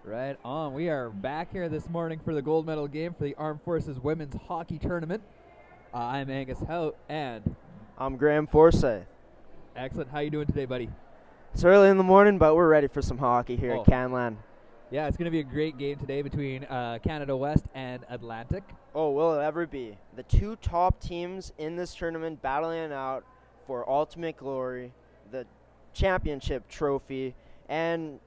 Right on. We are back here this morning for the gold medal game for the Armed Forces Women's Hockey Tournament. I'm Angus Hout, and I'm Graham Forsyth. excellent. How you doing today, buddy? It's early in the morning, but we're ready for some hockey here Oh. at Canlan. Yeah, it's going to be a great game today between Canada West and Atlantic. Oh, will it ever be? The two top teams in this tournament battling it out for ultimate glory, the championship trophy, and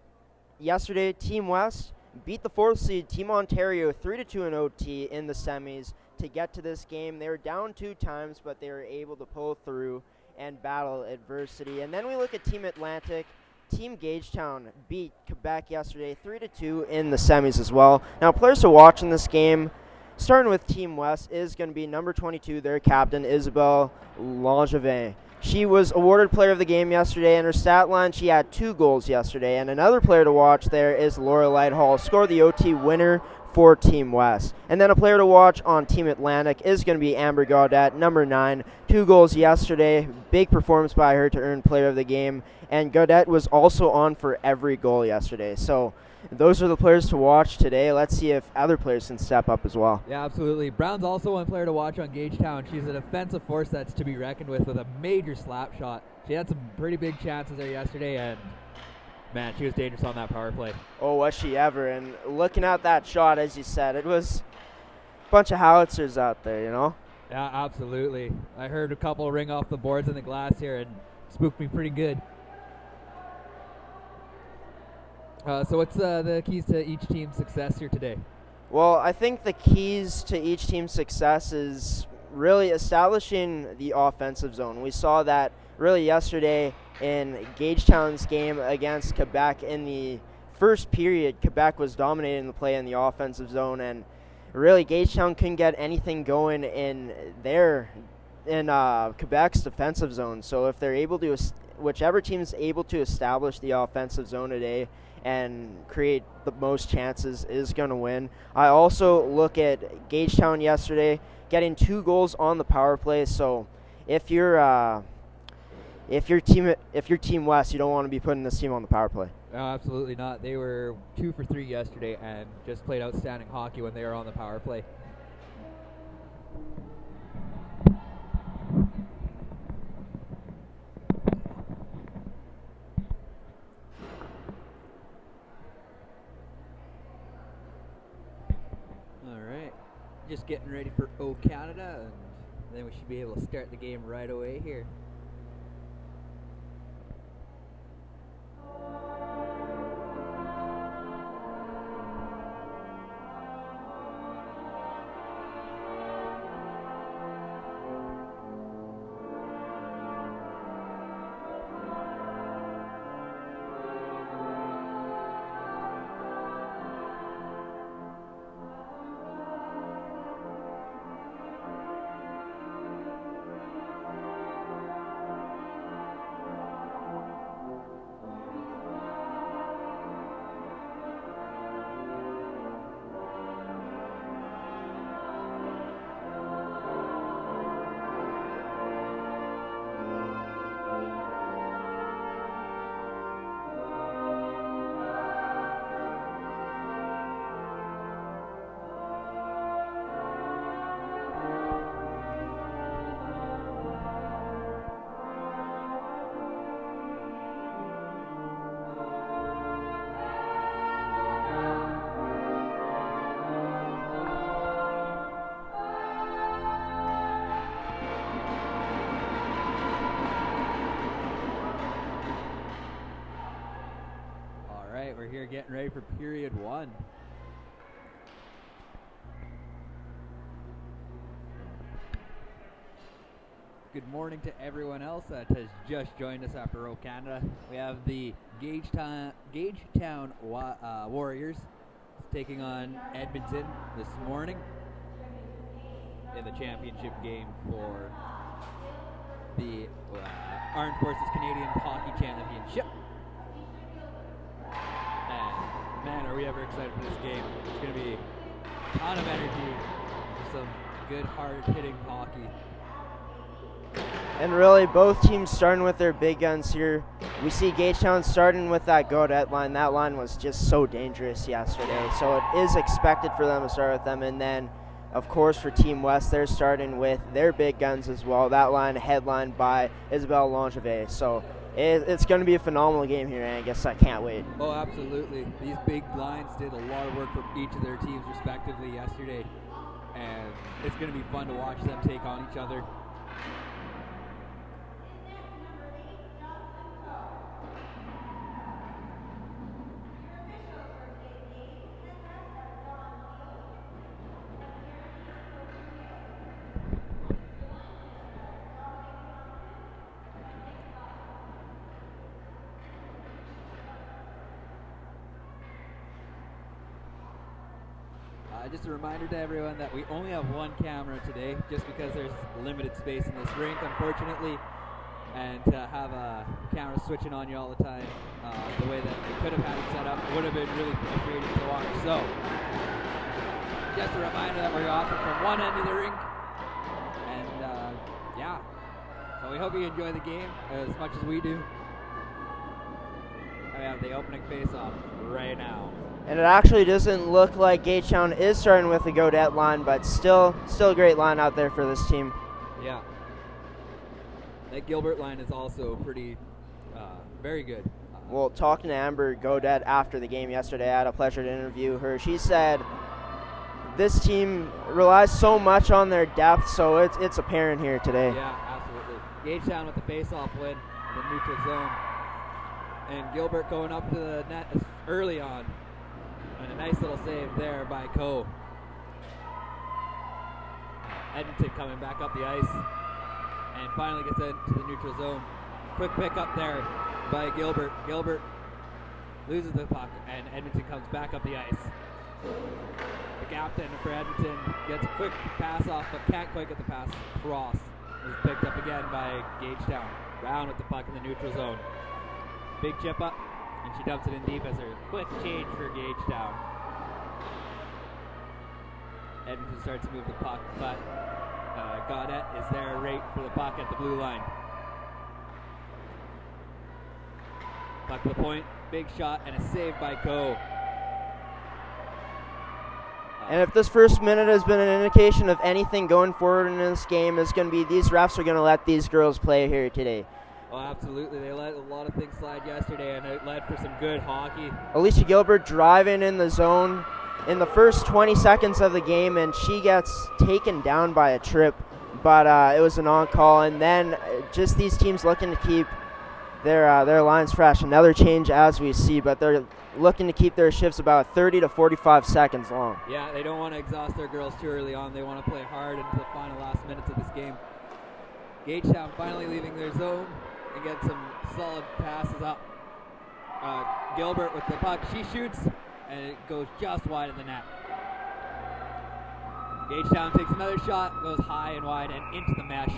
yesterday Team West beat the fourth seed Team Ontario 3-2 in OT in the semis to get to this game. They were down 2 times, but they were able to pull through and battle adversity. And then we look at Team Atlantic. Team Gagetown beat Quebec yesterday 3-2 in the semis as well. Now, players to watch in this game, starting with Team West, is going to be number 22, their captain, Isabelle Langevin. She was awarded player of the game yesterday. In her stat line, she had 2 goals yesterday. And another player to watch there is Laura Lighthall, scored the OT winner for Team West. And then a player to watch on Team Atlantic is going to be Amber Gaudette, number 9. 2 goals yesterday. Big performance by her to earn player of the game. And Gaudette was also on for every goal yesterday. So those are the players to watch today. Let's see if other players can step up as well. Yeah, absolutely. Brown's also one player to watch on Gagetown. She's an offensive force that's to be reckoned with a major slap shot. She had some pretty big chances there yesterday, and man, she was dangerous on that power play. Oh, was she ever. And looking at that shot, as you said, it was a bunch of howitzers out there, you know? Yeah, absolutely. I heard a couple ring off the boards in the glass here and spooked me pretty good. So what's the keys to each team's success here today? Well, I think the keys to each team's success is really establishing the offensive zone. We saw that really yesterday in Gagetown's game against Quebec. In the first period, Quebec was dominating the play in the offensive zone, and really Gagetown couldn't get anything going in Quebec's defensive zone. So if they're able to, whichever team is able to establish the offensive zone today and create the most chances is going to win. I also look at Gagetown yesterday getting 2 goals on the power play. So if you're Team West, you don't want to be putting this team on the power play. No, absolutely not. They were 2 for 3 yesterday and just played outstanding hockey when they were on the power play. Just getting ready for O Canada, and then we should be able to start the game right away here. We're here getting ready for period 1. Good morning to everyone else that has just joined us after O Canada. We have the Gagetown Warriors taking on Edmonton this morning in the championship game for the Armed Forces Canadian Hockey Championship. Man, are we ever excited for this game. It's going to be a ton of energy, some good hard-hitting hockey. And really, both teams starting with their big guns here. We see Gagetown starting with that Gaudette line. That line was just so dangerous yesterday. So it is expected for them to start with them. And then, of course, for Team West, they're starting with their big guns as well. That line headlined by Isabelle Langevin. So it's going to be a phenomenal game here, Angus. I can't wait. Oh, absolutely. These big lines did a lot of work for each of their teams respectively yesterday. And it's going to be fun to watch them take on each other. Just a reminder to everyone that we only have one camera today, just because there's limited space in this rink, unfortunately, and to have a camera switching on you all the time, the way that we could have had it set up, would have been really frustrating to watch. So, just a reminder that we're offering from one end of the rink, and yeah, so we hope you enjoy the game as much as we do. I have the opening face-off right now. And it actually doesn't look like Gagetown is starting with the Gaudette line, but still a great line out there for this team. Yeah. That Gilbert line is also pretty, very good. Well, talking to Amber Gaudette after the game yesterday, I had a pleasure to interview her. She said this team relies so much on their depth, so it's apparent here today. Yeah, absolutely. Gagetown with the face-off win in the neutral zone. And Gilbert going up to the net early on. And a nice little save there by Coe. Edmonton coming back up the ice. And finally gets into the neutral zone. Quick pick up there by Gilbert. Gilbert loses the puck, and Edmonton comes back up the ice. The captain for Edmonton gets a quick pass off, but can't quite get the pass across. Is picked up again by Gagetown. Brown with the puck in the neutral zone. Big chip up, and she dumps it in deep as her quick change for Gagetown. Edmonton starts to move the puck, but Gaudette is there right for the puck at the blue line. Puck to the point, big shot, and a save by Coe. And if this first minute has been an indication of anything going forward in this game, is going to be these refs are going to let these girls play here today. Oh, absolutely. They let a lot of things slide yesterday, and it led for some good hockey. Alicia Gilbert driving in the zone in the first 20 seconds of the game, and she gets taken down by a trip, but it was an on-call. And then just these teams looking to keep their lines fresh. Another change as we see, but they're looking to keep their shifts about 30 to 45 seconds long. Yeah, they don't want to exhaust their girls too early on. They want to play hard into the final last minutes of this game. Gagetown finally leaving their zone and get some solid passes up. Gilbert with the puck, she shoots, and it goes just wide of the net. Gagetown takes another shot, goes high and wide and into the mesh.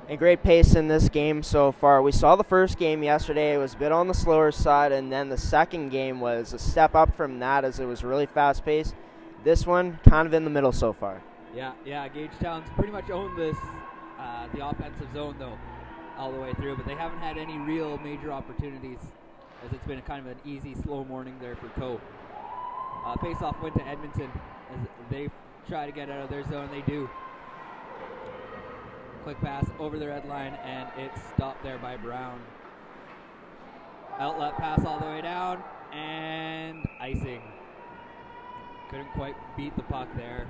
And great pace in this game so far. We saw the first game yesterday. It was a bit on the slower side, and then the second game was a step up from that as it was really fast-paced. This one, kind of in the middle so far. Yeah, Gagetown's pretty much owned this, the offensive zone, though, all the way through, but they haven't had any real major opportunities, as it's been kind of an easy, slow morning there for Coe. Face-off went to Edmonton as they try to get out of their zone. They do. Quick pass over the red line, and it's stopped there by Brown. Outlet pass all the way down, and icing. Couldn't quite beat the puck there.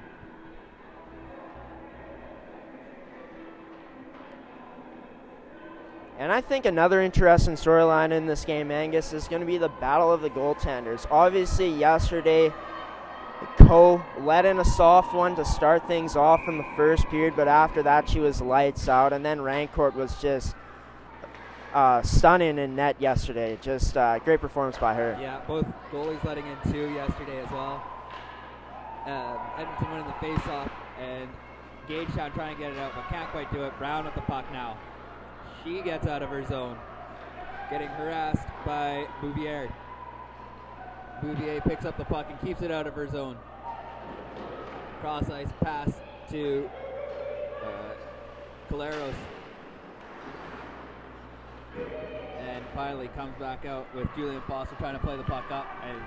And I think another interesting storyline in this game, Angus, is going to be the battle of the goaltenders. Obviously, yesterday, Coe let in a soft one to start things off in the first period, but after that, she was lights out. And then Rancourt was just stunning in net yesterday. Just great performance by her. Yeah, both goalies letting in two yesterday as well. Edmonton winning the face-off, and Gagetown trying to get it out, but can't quite do it. Brown with the puck now. She gets out of her zone, getting harassed by Bouvier. Bouvier picks up the puck and keeps it out of her zone. Cross ice pass to Caleros. And finally comes back out with Julian Foster trying to play the puck up, and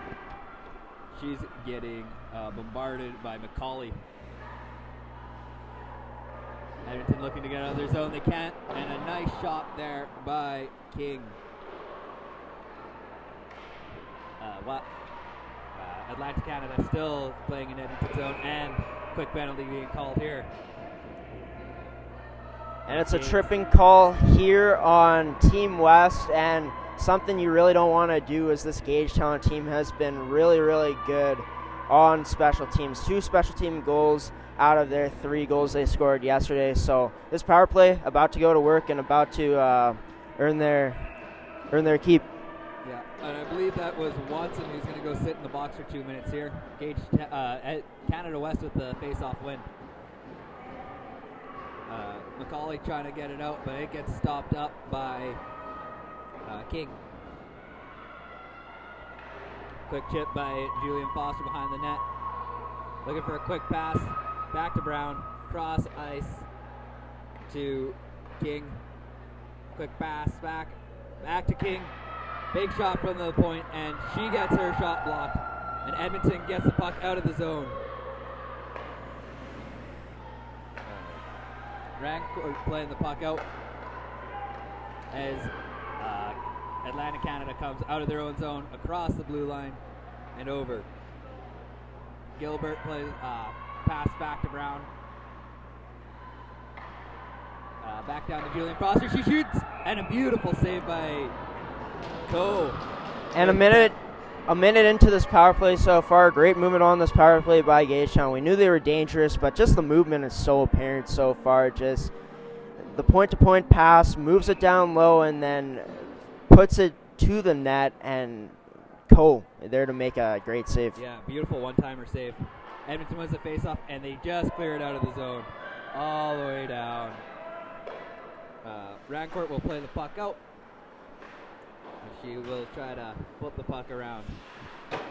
she's getting bombarded by McCauley. Edmonton looking to get out of their zone. They can't, and a nice shot there by King. Atlantic Canada still playing in Edmonton zone, and quick penalty being called here. And it's a tripping call here on Team West, and something you really don't want to do as this Gagetown team has been really, really good on special teams. 2 special team goals out of their 3 goals they scored yesterday. So this power play about to go to work and about to earn their keep. Yeah, and I believe that was Watson who's going to go sit in the box for 2 minutes here. Canada West with the face-off win. McCauley trying to get it out, but it gets stopped up by King. Quick chip by Julian Foster behind the net. Looking for a quick pass. Back to Brown. Cross ice to King. Quick pass back. Back to King. Big shot from the point, and she gets her shot blocked. And Edmonton gets the puck out of the zone. Rancourt playing the puck out as Atlantic Canada comes out of their own zone across the blue line and over. Gilbert plays pass back to Brown. Back down to Julian Foster. She shoots, and a beautiful save by Coe. And a minute into this power play so far. Great movement on this power play by Gagetown. We knew they were dangerous, but just the movement is so apparent so far. Just the point-to-point pass, moves it down low, and then puts it to the net, and Coe there to make a great save. Yeah, beautiful one-timer save. Edmonton wins the face-off, and they just clear it out of the zone all the way down. Rancourt will play the puck out. She will try to flip the puck around.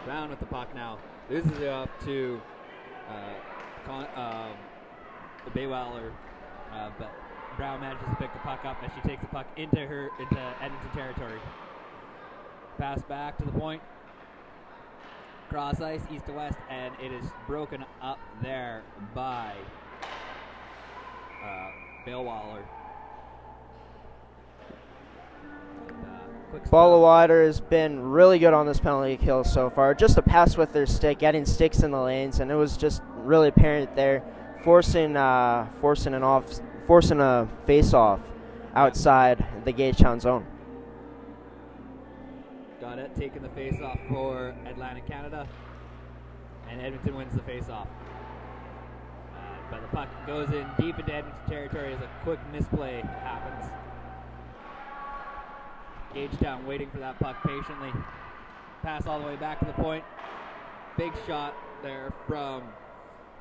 Brown with the puck now. Loses it up to Baywaller, but Brown manages to pick the puck up as she takes the puck into Edmonton territory. Pass back to the point. Cross ice, east to west, and it is broken up there by Baywaller. Ballwater has been really good on this penalty kill so far. Just a pass with their stick, getting sticks in the lanes, and it was just really apparent there, forcing a face-off outside the Gagetown zone. Got it, taking the face-off for Atlantic Canada, and Edmonton wins the face-off. But the puck goes in deep into Edmonton territory as a quick misplay happens. Gagetown waiting for that puck patiently. Pass all the way back to the point. Big shot there from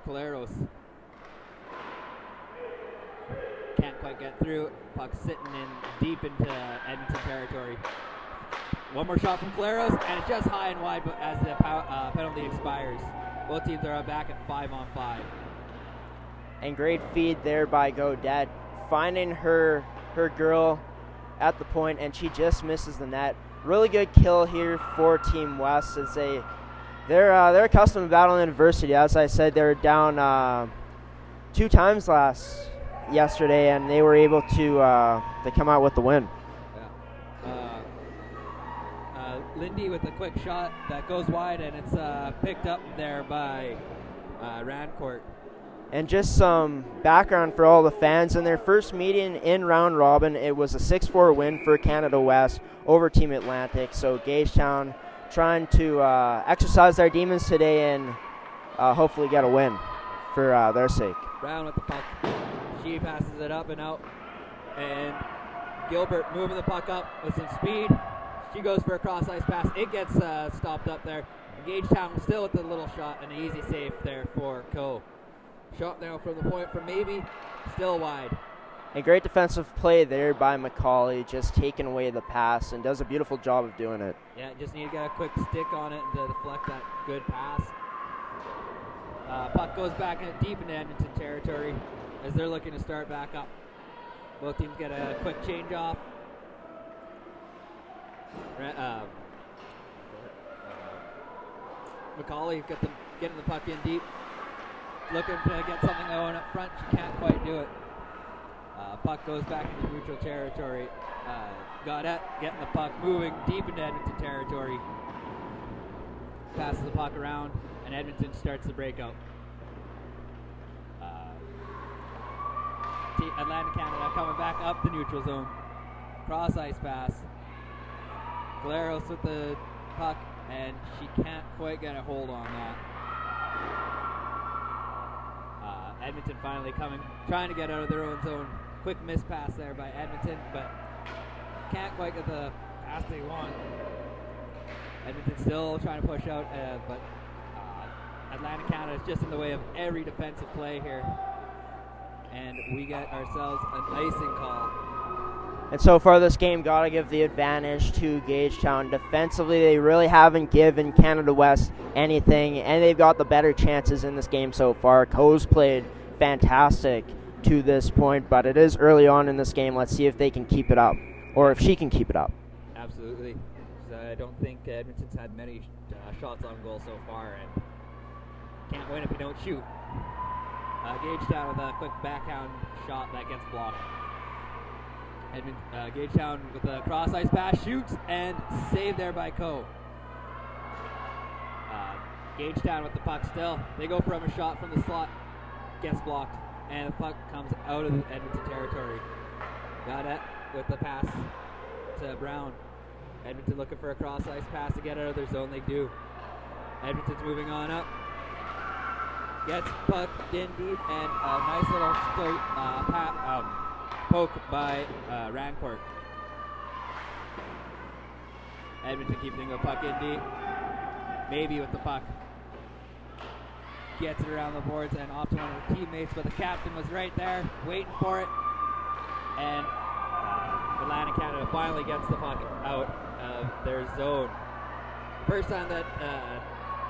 Caleros. Can't quite get through. Puck sitting in deep into Edmonton territory. One more shot from Caleros, and it's just high and wide as the penalty expires. Both teams are back at 5-on-5. And great feed there by Gaudette, finding her girl at the point, and she just misses the net. Really good kill here for Team West as they're accustomed to battling adversity. As I said, they were down 2 times yesterday, and they were able to come out with the win. Yeah. Lindy with a quick shot that goes wide, and it's picked up there by Rancourt. And just some background for all the fans. In their first meeting in round robin, it was a 6-4 win for Canada West over Team Atlantic. So Gagetown trying to exercise their demons today and hopefully get a win for their sake. Brown with the puck. She passes it up and out. And Gilbert moving the puck up with some speed. She goes for a cross-ice pass. It gets stopped up there. Gagetown still with the little shot and an easy save there for Coe. Shot now from the point from Maybe, still wide. A great defensive play there by McCauley, just taking away the pass and does a beautiful job of doing it. Yeah, just need to get a quick stick on it to deflect that good pass. Puck goes back in deep into Edmonton territory. as they're looking to start back up. Both teams get a quick change off. McCauley getting the puck in deep, looking to get something going up front. She can't quite do it. Puck goes back into neutral territory. Gaudette getting the puck, moving deep into Edmonton territory. Passes the puck around, and Edmonton starts the breakout. Atlantic Canada coming back up the neutral zone. Cross ice pass. Galeros with the puck, and she can't quite get a hold on that. Edmonton finally trying to get out of their own zone. Quick miss pass there by Edmonton, but can't quite get the pass they want. Edmonton still trying to push out, but Atlantic Canada is just in the way of every defensive play here. And we get ourselves an icing call. And so far this game, got to give the advantage to Gagetown. Defensively, they really haven't given Canada West anything, and they've got the better chances in this game so far. Coe's played fantastic to this point, but it is early on in this game. Let's see if they can keep it up, or if she can keep it up. Absolutely. I don't think Edmonton's had many shots on goal so far, and can't win if you don't shoot. Gagetown with a quick backhand shot that gets blocked. Gagetown with a cross ice pass, shoots, and saved there by Coe. Gagetown with the puck still. They go from a shot from the slot, gets blocked, and the puck comes out of the Edmonton territory. Gaudette with the pass to Brown. Edmonton looking for a cross ice pass to get out of their zone. They do. Edmonton's moving on up. Gets puck in deep, and a nice little poke by Rancourt. Edmonton keeping the puck in deep. Maybe with the puck. Gets it around the boards and off to one of her teammates, but the captain was right there, waiting for it. And Atlantic Canada finally gets the puck out of their zone. First time that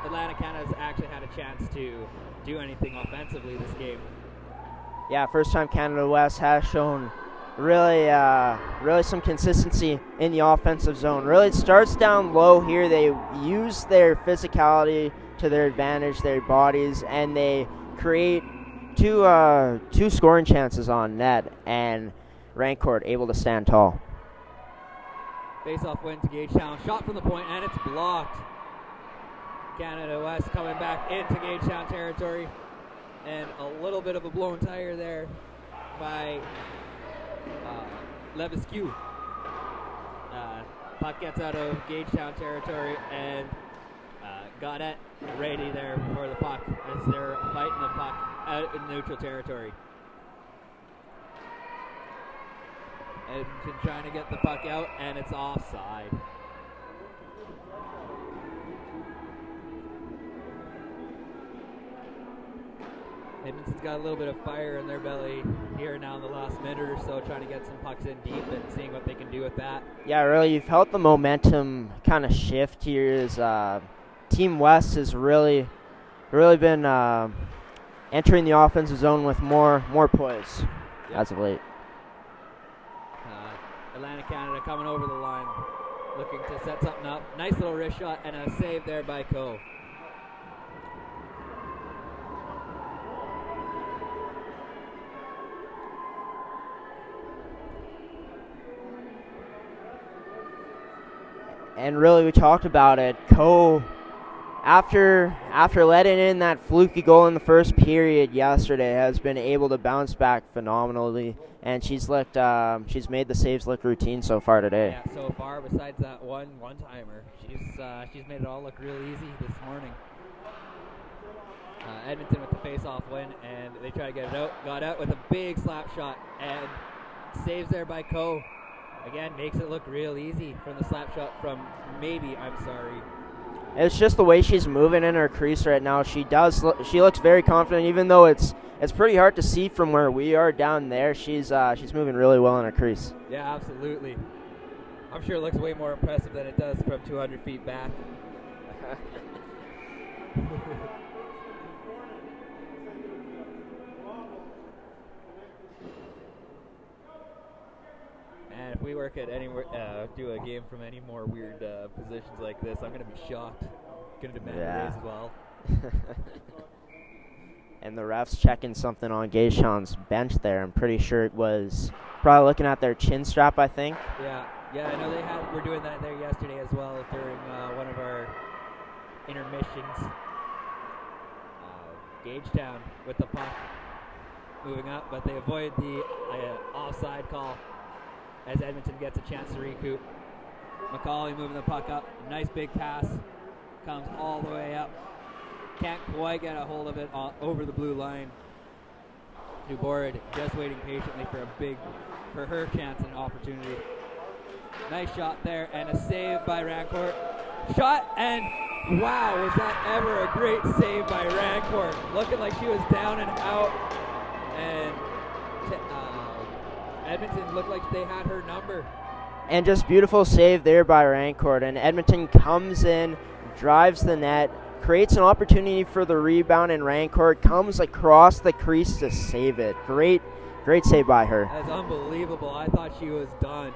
Atlantic Canada's actually had a chance to do anything offensively this game. Yeah, first time Canada West has shown really some consistency in the offensive zone. Really, it starts down low here. They use their physicality to their advantage, their bodies, and they create two scoring chances on net, and Rancourt able to stand tall. Face-off win to Gagetown. Shot from the point, and it's blocked. Canada West coming back into Gagetown territory, and a little bit of a blown tire there by Levesque. Puck gets out of Gagetown territory, and Gaudette ready there for the puck as they're fighting the puck out in neutral territory. Edmonton trying to get the puck out, and it's offside. Edmonton's got a little bit of fire in their belly here now in the last minute or so, trying to get some pucks in deep and seeing what they can do with that. Yeah, really, you've felt the momentum kind of shift here as Team West has really been entering the offensive zone with more poise as of late. Atlantic Canada coming over the line, looking to set something up. Nice little wrist shot and a save there by Coe. And really, we talked about it. Coe, after letting in that fluky goal in the first period yesterday, has been able to bounce back phenomenally, and she's made the saves look routine so far today. Yeah, so far, besides that one-timer, she's made it all look real easy this morning. Edmonton with the face-off win, and they try to get it out. Got out with a big slap shot, and saves there by Coe. Again, makes it look real easy from the slap shot from I'm sorry. It's just the way she's moving in her crease right now. She looks very confident, even though it's pretty hard to see from where we are down there. She's moving really well in her crease. Yeah, absolutely. I'm sure it looks way more impressive than it does from 200 feet back. we work at any do a game from any more weird positions like this, I'm gonna be shocked. Gonna demand a raise as well. And the refs checking something on Gayshawn's bench there. I'm pretty sure it was probably looking at their chin strap, I think. Yeah, I know we're doing that there yesterday as well during one of our intermissions. Gagetown with the puck moving up, but they avoid the offside call as Edmonton gets a chance to recoup. McCauley moving the puck up. Nice big pass. Comes all the way up. Can't quite get a hold of it over the blue line. Dubourg just waiting patiently for her chance and opportunity. Nice shot there and a save by Rancourt. Shot and wow, was that ever a great save by Rancourt. Looking like she was down and out. And Edmonton looked like they had her number. And just beautiful save there by Rancourt. And Edmonton comes in, drives the net, creates an opportunity for the rebound, and Rancourt comes across the crease to save it. Great save by her. That's unbelievable. I thought she was done.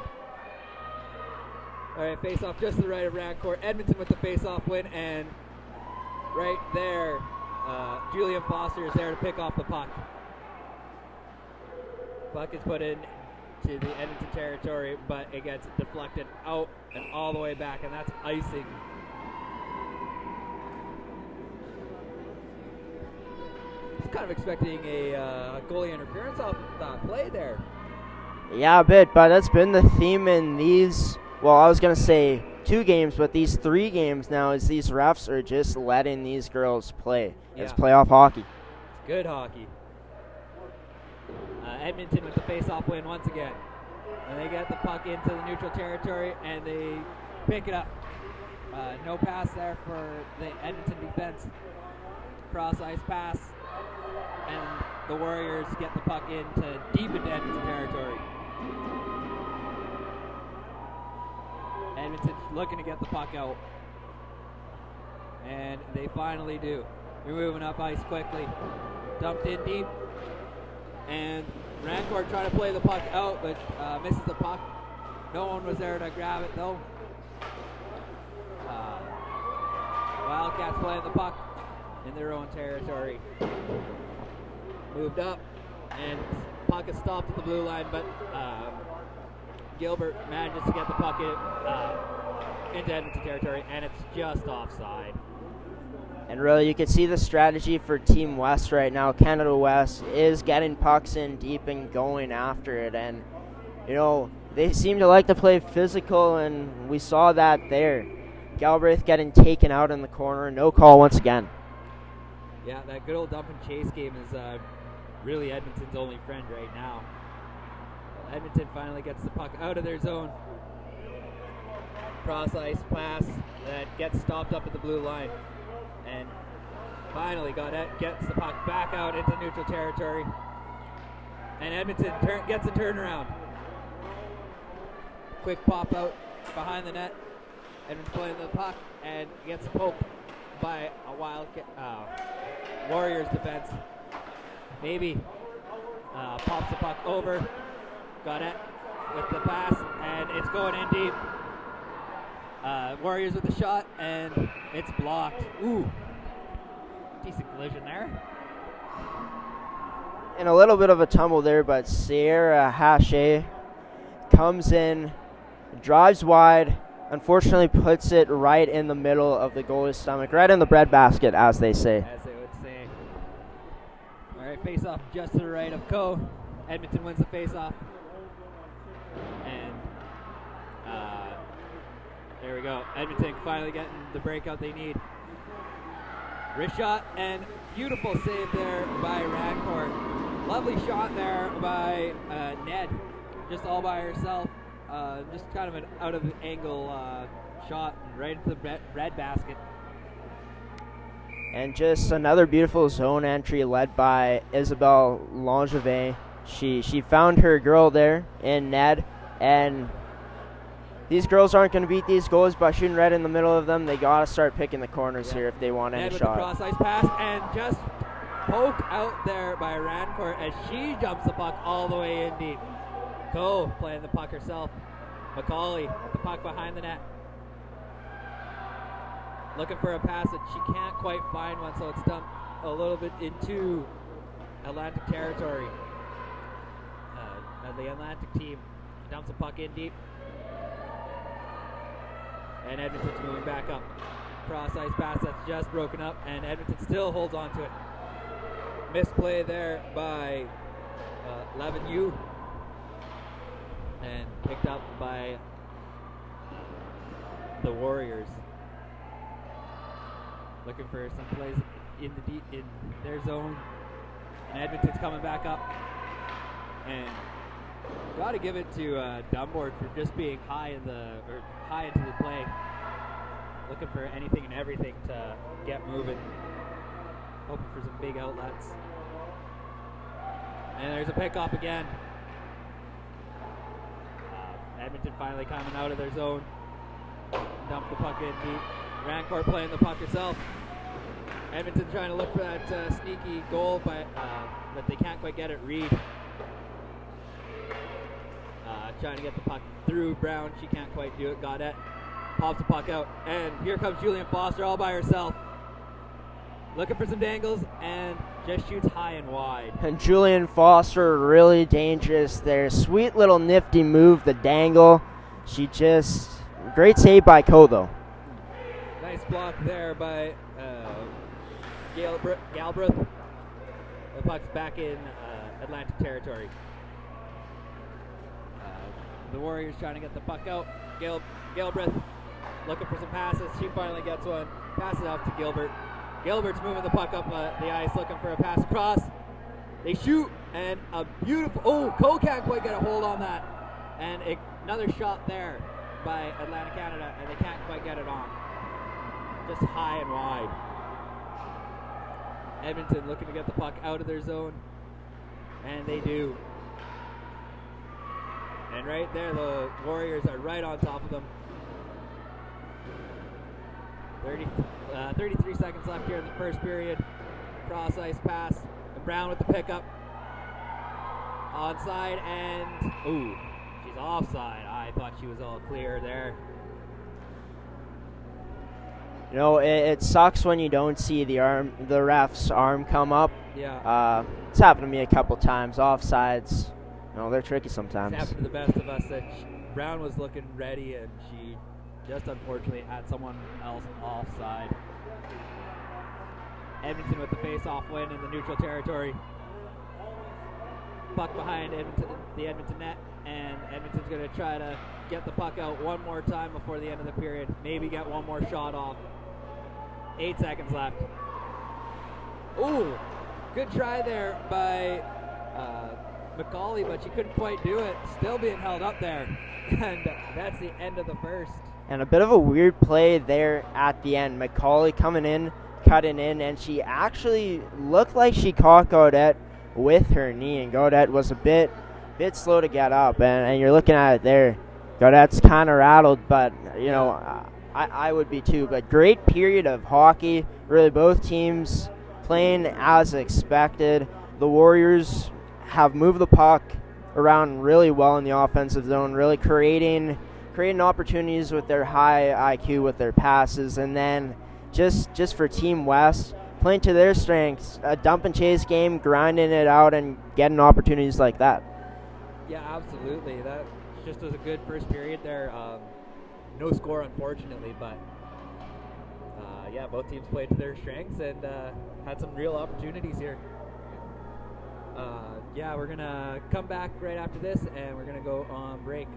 All right, face-off just to the right of Rancourt. Edmonton with the face-off win, and right there, Julian Foster is there to pick off the puck. Puck is put in to the Edmonton territory, but it gets deflected out and all the way back, and that's icing. I was kind of expecting a goalie interference off that play there. Yeah, a bit, but that's been the theme in these, well, I was going to say 2 games, but these 3 games now is these refs are just letting these girls play. Yeah. It's playoff hockey. It's good hockey. Edmonton with the face-off win once again. And they get the puck into the neutral territory, and they pick it up. No pass there for the Edmonton defense. Cross-ice pass, and the Warriors get the puck into deep into Edmonton territory. Edmonton looking to get the puck out, and they finally do. They're moving up ice quickly. Dumped in deep, and Rancourt trying to play the puck out, but misses the puck. No one was there to grab it, though. Wildcats playing the puck in their own territory. Moved up, and puck is stopped at the blue line, but Gilbert manages to get the puck into Edmonton territory, and it's just offside. And really, you can see the strategy for Team West right now. Canada West is getting pucks in deep and going after it. And, you know, they seem to like to play physical, and we saw that there. Galbraith getting taken out in the corner. No call once again. Yeah, that good old dump and chase game is really Edmonton's only friend right now. Edmonton finally gets the puck out of their zone. Cross-ice pass that gets stopped up at the blue line. And finally gets the puck back out into neutral territory. And Edmonton gets a turnaround. Quick pop out behind the net. Edmonton playing the puck and gets poked by a Warriors defense. Maybe pops the puck over. Got it with the pass, and it's going in deep. Warriors with the shot, and it's blocked. Ooh, decent collision there. And a little bit of a tumble there, but Sierra Hache comes in, drives wide, unfortunately puts it right in the middle of the goalie's stomach, right in the breadbasket, as they say. As they would say. All right, face-off just to the right of Coe. Edmonton wins the face-off. And there we go. Edmonton finally getting the breakout they need. Wrist shot and beautiful save there by Rancourt. Lovely shot there by Ned, just all by herself. Just kind of an out of angle shot right into the red basket. And just another beautiful zone entry led by Isabelle Langevin. She found her girl there in Ned, and these girls aren't going to beat these goals by shooting right in the middle of them. They got to start picking the corners here if they want any shot. Ned with the cross-ice pass, and just poked out there by Rancourt as she jumps the puck all the way in deep. Coe playing the puck herself. McCauley, the puck behind the net. Looking for a pass that she can't quite find one, so it's dumped a little bit into Atlantic territory. The Atlantic team dumps the puck in deep. And Edmonton's moving back up. Cross ice pass that's just broken up, and Edmonton still holds on to it. Misplay there by Levenu, and picked up by the Warriors. Looking for some plays in their zone, and Edmonton's coming back up. And got to give it to Dunmore for just being high into the play, looking for anything and everything to get moving, hoping for some big outlets. And there's a pickoff again. Edmonton finally coming out of their zone. Dump the puck in deep. Rancourt playing the puck herself. Edmonton trying to look for that sneaky goal, but they can't quite get it. Reed trying to get the puck through Brown. She can't quite do it. Gaudette pops the puck out. And here comes Julian Foster all by herself. Looking for some dangles and just shoots high and wide. And Julian Foster really dangerous there. Sweet little nifty move, the dangle. She just, great save by Kodo. Nice block there by Galbraith. The puck's back in Atlantic territory. The Warriors trying to get the puck out. Galbraith looking for some passes. She finally gets one. Passes off to Gilbert. Gilbert's moving the puck up the ice, looking for a pass across. They shoot, and a beautiful... Oh, Cole can't quite get a hold on that. And another shot there by Atlantic Canada, and they can't quite get it on. Just high and wide. Edmonton looking to get the puck out of their zone, and they do. And right there, the Warriors are right on top of them. 33 seconds left here in the first period. Cross ice pass. And Brown with the pickup. Onside, and ooh, she's offside. I thought she was all clear there. You know, it sucks when you don't see the ref's arm come up. Yeah. It's happened to me a couple times. Offsides, you know, they're tricky sometimes. It's happened to the best of us. That Brown was looking ready, and she just unfortunately had someone else offside. Edmonton with the face-off win in the neutral territory. Puck behind the Edmonton net, and Edmonton's going to try to get the puck out one more time before the end of the period. Maybe get one more shot off. 8 seconds left. Ooh, good try there by McCauley, but she couldn't quite do it. Still being held up there, and that's the end of the first. And a bit of a weird play there at the end. McCauley coming in, cutting in, and she actually looked like she caught Gaudette with her knee, and Gaudette was a bit slow to get up, and you're looking at it there. Gaudette's kind of rattled, but, you know, I would be too. But great period of hockey. Really, both teams playing as expected. The Warriors have moved the puck around really well in the offensive zone, really creating opportunities with their high IQ, with their passes, and then just for Team West, playing to their strengths, a dump and chase game, grinding it out and getting opportunities like that. Yeah, absolutely. That just was a good first period there. No score, unfortunately, but yeah, both teams played to their strengths and had some real opportunities here. Yeah, we're going to come back right after this, and we're going to go on break.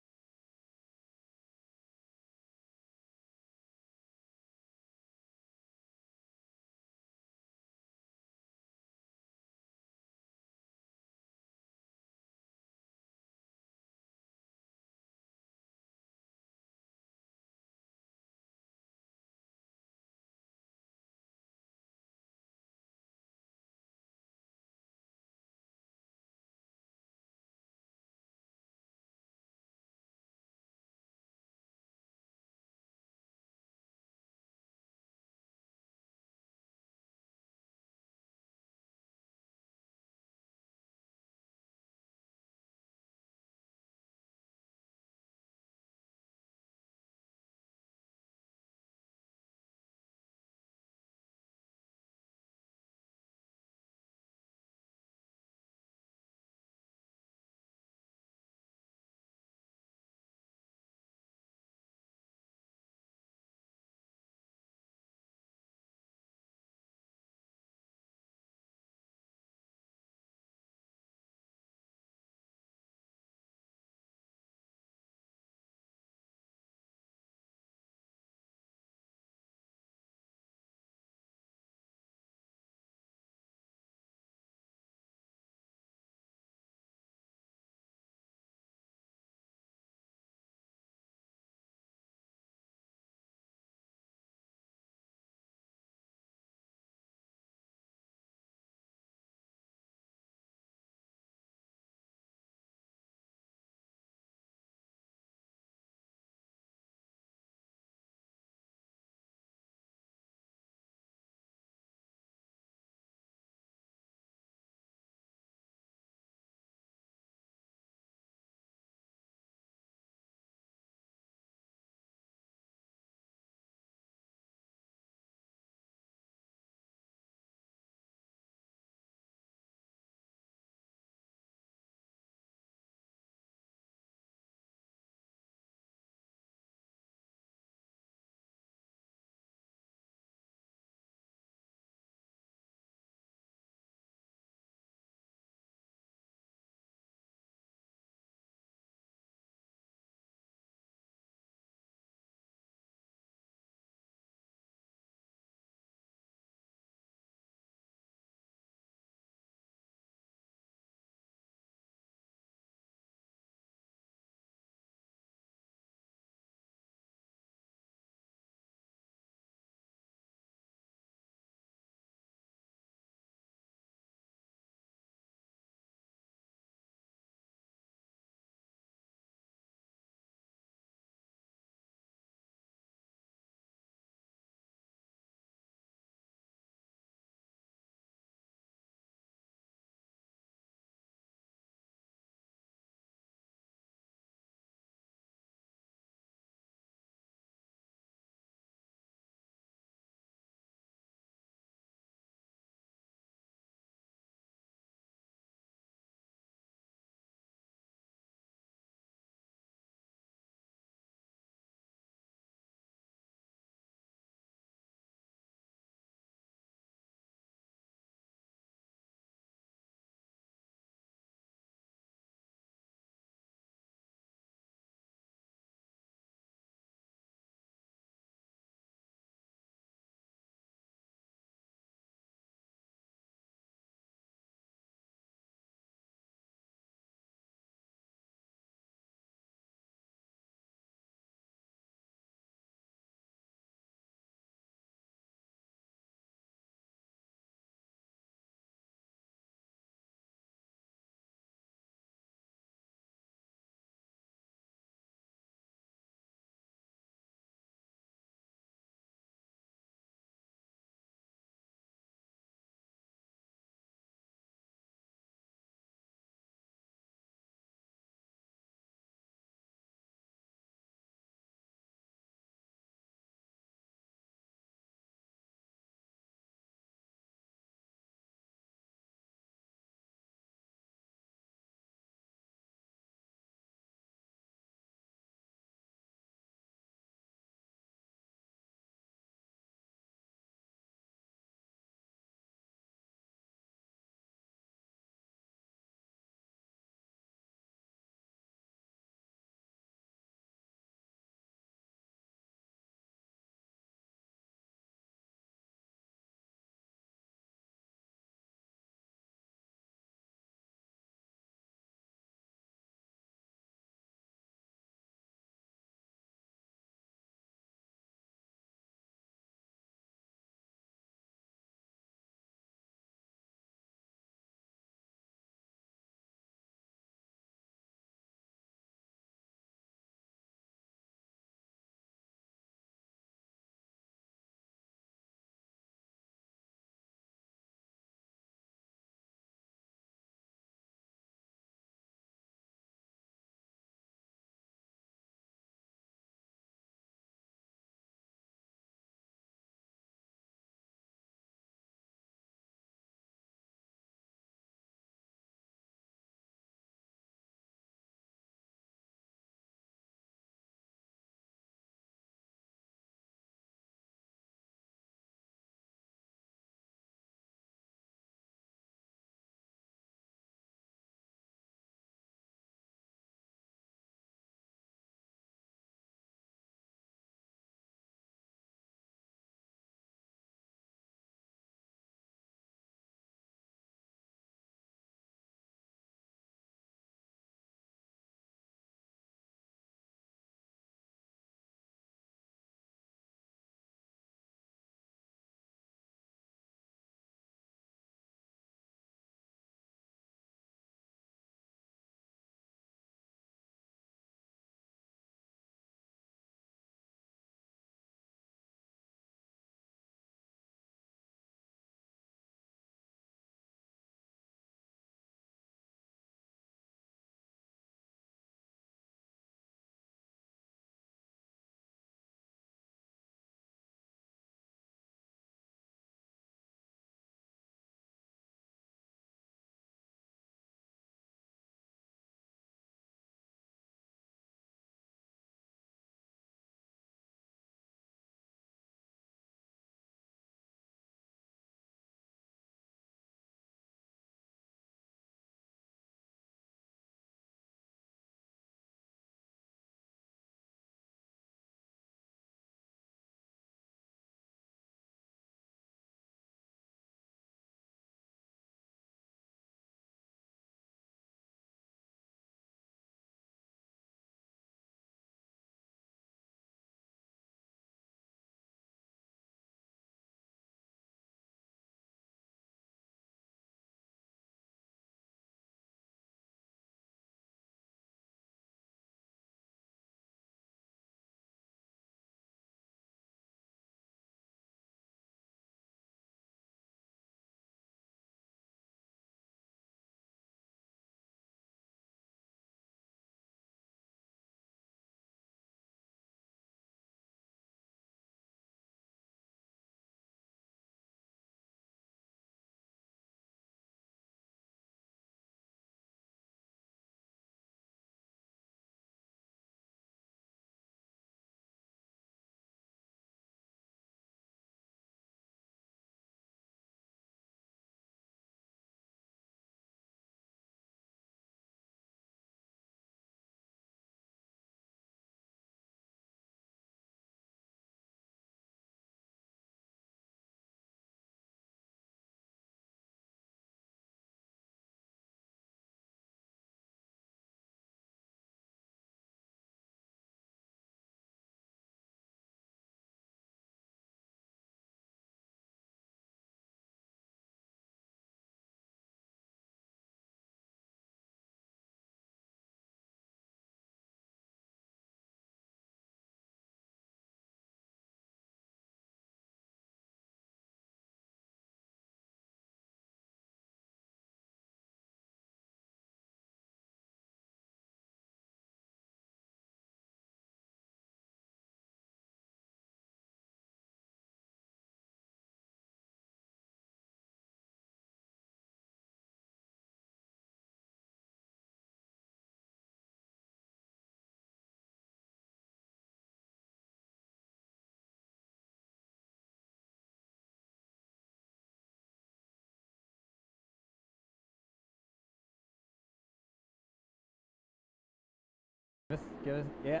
Yeah.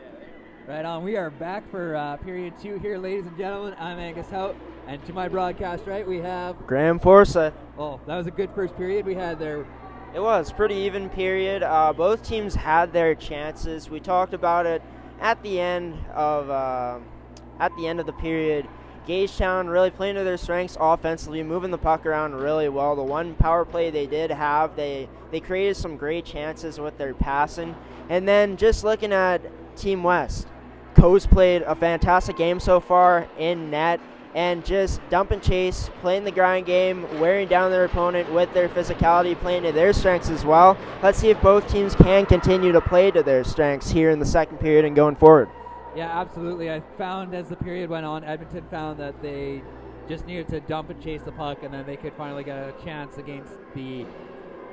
Right on. We are back for period 2 here, ladies and gentlemen. I'm Angus Hout, and to my broadcast right, we have Graham Forsyth. Oh, that was a good first period we had there. It was pretty even period. Both teams had their chances. We talked about it at the end of the period. Gagetown really playing to their strengths offensively, moving the puck around really well. The one power play they did have, they created some great chances with their passing. And then just looking at Team West, Co's played a fantastic game so far in net and just dump and chase, playing the grind game, wearing down their opponent with their physicality, playing to their strengths as well. Let's see if both teams can continue to play to their strengths here in the second period and going forward. Yeah, absolutely. I found as the period went on, Edmonton found that they just needed to dump and chase the puck, and then they could finally get a chance against the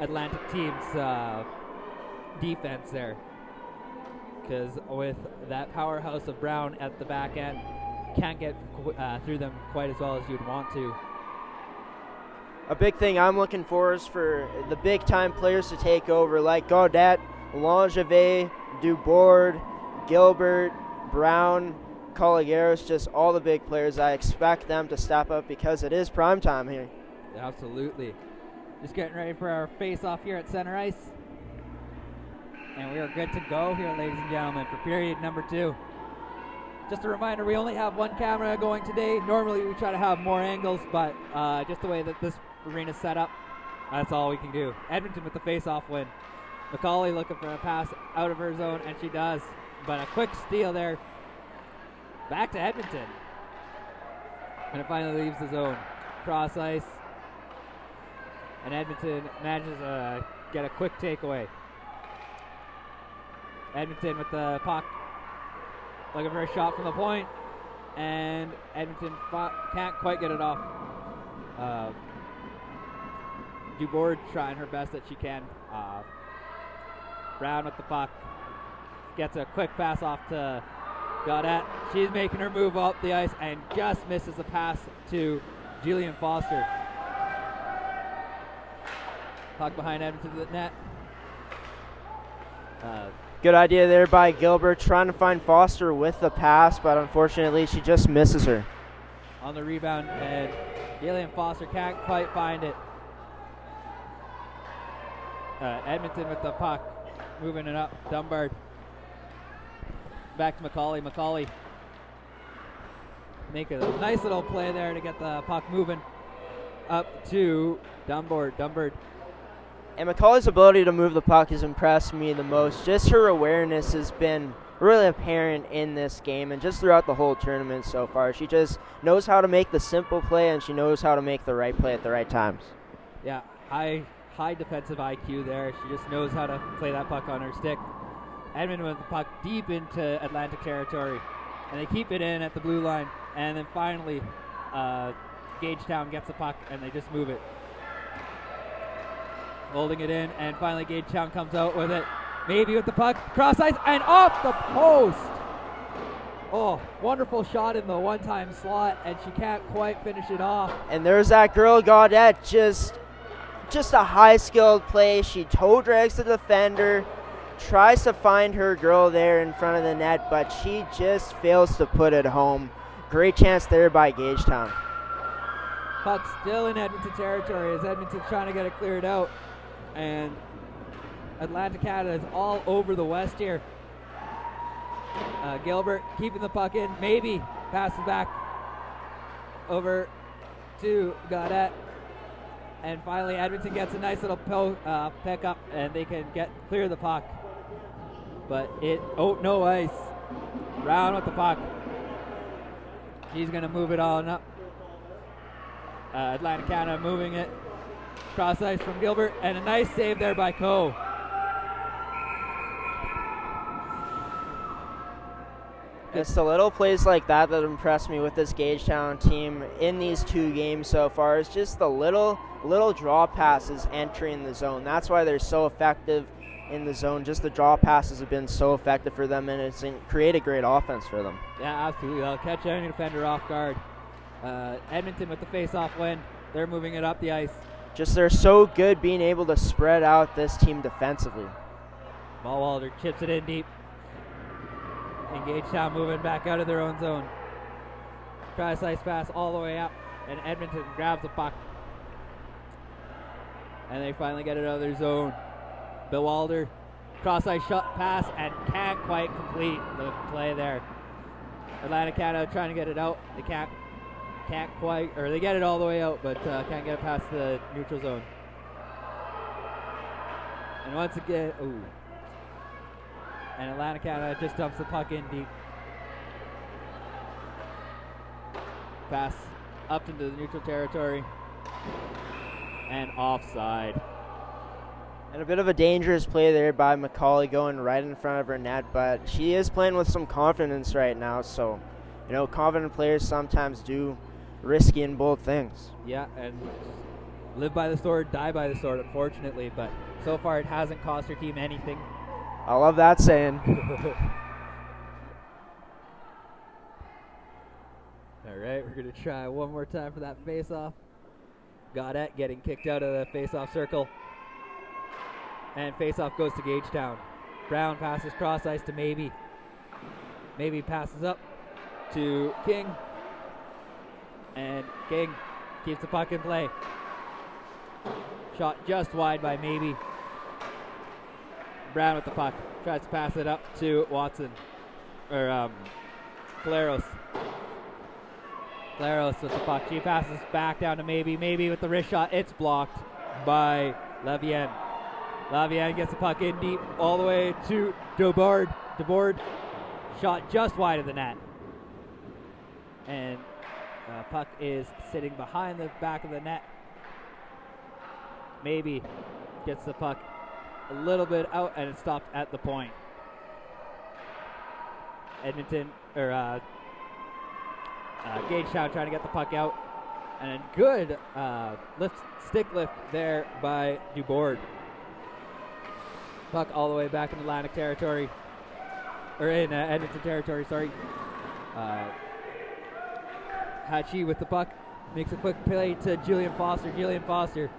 Atlantic team's defense there. Because with that powerhouse of Brown at the back end, can't get through them quite as well as you'd want to. A big thing I'm looking for is for the big-time players to take over, like Gaudette, Langevin, Dubourg, Gilbert, Brown, Colligeros, just all the big players. I expect them to step up because it is prime time here. Absolutely. Just getting ready for our face-off here at center ice. And we are good to go here, ladies and gentlemen, for period number 2. Just a reminder, we only have one camera going today. Normally we try to have more angles, but just the way that this arena's set up, that's all we can do. Edmonton with the face-off win. McCauley looking for a pass out of her zone, and she does. But a quick steal there. Back to Edmonton. And it finally leaves the zone. Cross ice. And Edmonton manages to get a quick takeaway. Edmonton with the puck. Looking for a shot from the point. And Edmonton can't quite get it off. Dubourg trying her best that she can. Brown with the puck. Gets a quick pass off to Gaudette. She's making her move up the ice and just misses the pass to Jillian Foster. Puck behind Edmonton to the net. Good idea there by Gilbert, trying to find Foster with the pass, but unfortunately she just misses her. On the rebound, and Jillian Foster can't quite find it. Edmonton with the puck, moving it up. Dunbar. Back to McCauley. McCauley make a nice little play there to get the puck moving up to Dunbar. And McCauley's ability to move the puck has impressed me the most. Just her awareness has been really apparent in this game and just throughout the whole tournament so far. She just knows how to make the simple play, and she knows how to make the right play at the right times. Yeah, high defensive IQ there. She just knows how to play that puck on her stick. Edmonton with the puck deep into Atlantic territory, and they keep it in at the blue line, and then finally Gagetown gets the puck and they just move it. Holding it in, and finally Gagetown comes out with it, maybe with the puck, cross ice, and off the post! Oh, wonderful shot in the one-time slot, and she can't quite finish it off. And there's that girl Gaudette, just a high-skilled play. She toe drags the defender, tries to find her girl there in front of the net, but she just fails to put it home. Great chance there by Gagetown. Puck still in Edmonton territory as Edmonton's trying to get it cleared out. And Atlantic Canada is all over the West here. Gilbert keeping the puck in, maybe passes back over to Gaudette. And finally Edmonton gets a nice little pick up, and they can clear the puck. But no ice. Brown with the puck. He's going to move it on up. Atlantic Canada moving it. Cross ice from Gilbert, and a nice save there by Co. It's the little plays like that that impressed me with this Gagetown team in these 2 games so far. It's just the little draw passes entering the zone. That's why they're so effective in the zone. Just the draw passes have been so effective for them, and it's created great offense for them. Yeah, absolutely. They'll catch any defender off guard. Edmonton with the face-off win. They're moving it up the ice. Just they're so good being able to spread out this team defensively. Ballwalder chips it in deep. And Gagetown moving back out of their own zone. Cross ice pass all the way up, and Edmonton grabs the puck. And they finally get it out of their zone. Bill Walder, cross ice shot pass, and can't quite complete the play there. Atlantic Canada trying to get it out. They can't quite, or they get it all the way out, but can't get it past the neutral zone. And once again, ooh. And Atlantic Canada just dumps the puck in deep. Pass up into the neutral territory. And offside. And a bit of a dangerous play there by McCauley going right in front of her net, but she is playing with some confidence right now, so, you know, confident players sometimes do risky in both things. Yeah, and live by the sword, die by the sword, unfortunately, but so far it hasn't cost her team anything. I love that saying. All right, we're going to try one more time for that face-off. Gaudette getting kicked out of the face-off circle. And face-off goes to Gagetown. Brown passes cross ice to Maybe. Maybe passes up to King. And King keeps the puck in play. Shot just wide by Maybe. Brown with the puck. Tries to pass it up to Watson. Or Claros. Claros with the puck. She passes back down to Maybe. Maybe with the wrist shot. It's blocked by Lavienne. Lavienne gets the puck in deep all the way to Debord. Debord shot just wide of the net. And puck is sitting behind the back of the net. Maybe gets the puck a little bit out, and it's stopped at the point. Edmonton, or Gagetown trying to get the puck out. And a good stick lift there by Dubord. Puck all the way back in Atlantic territory. Or in Edmonton territory, sorry. Hatchie with the puck. Makes a quick play to Julian Foster. Julian Foster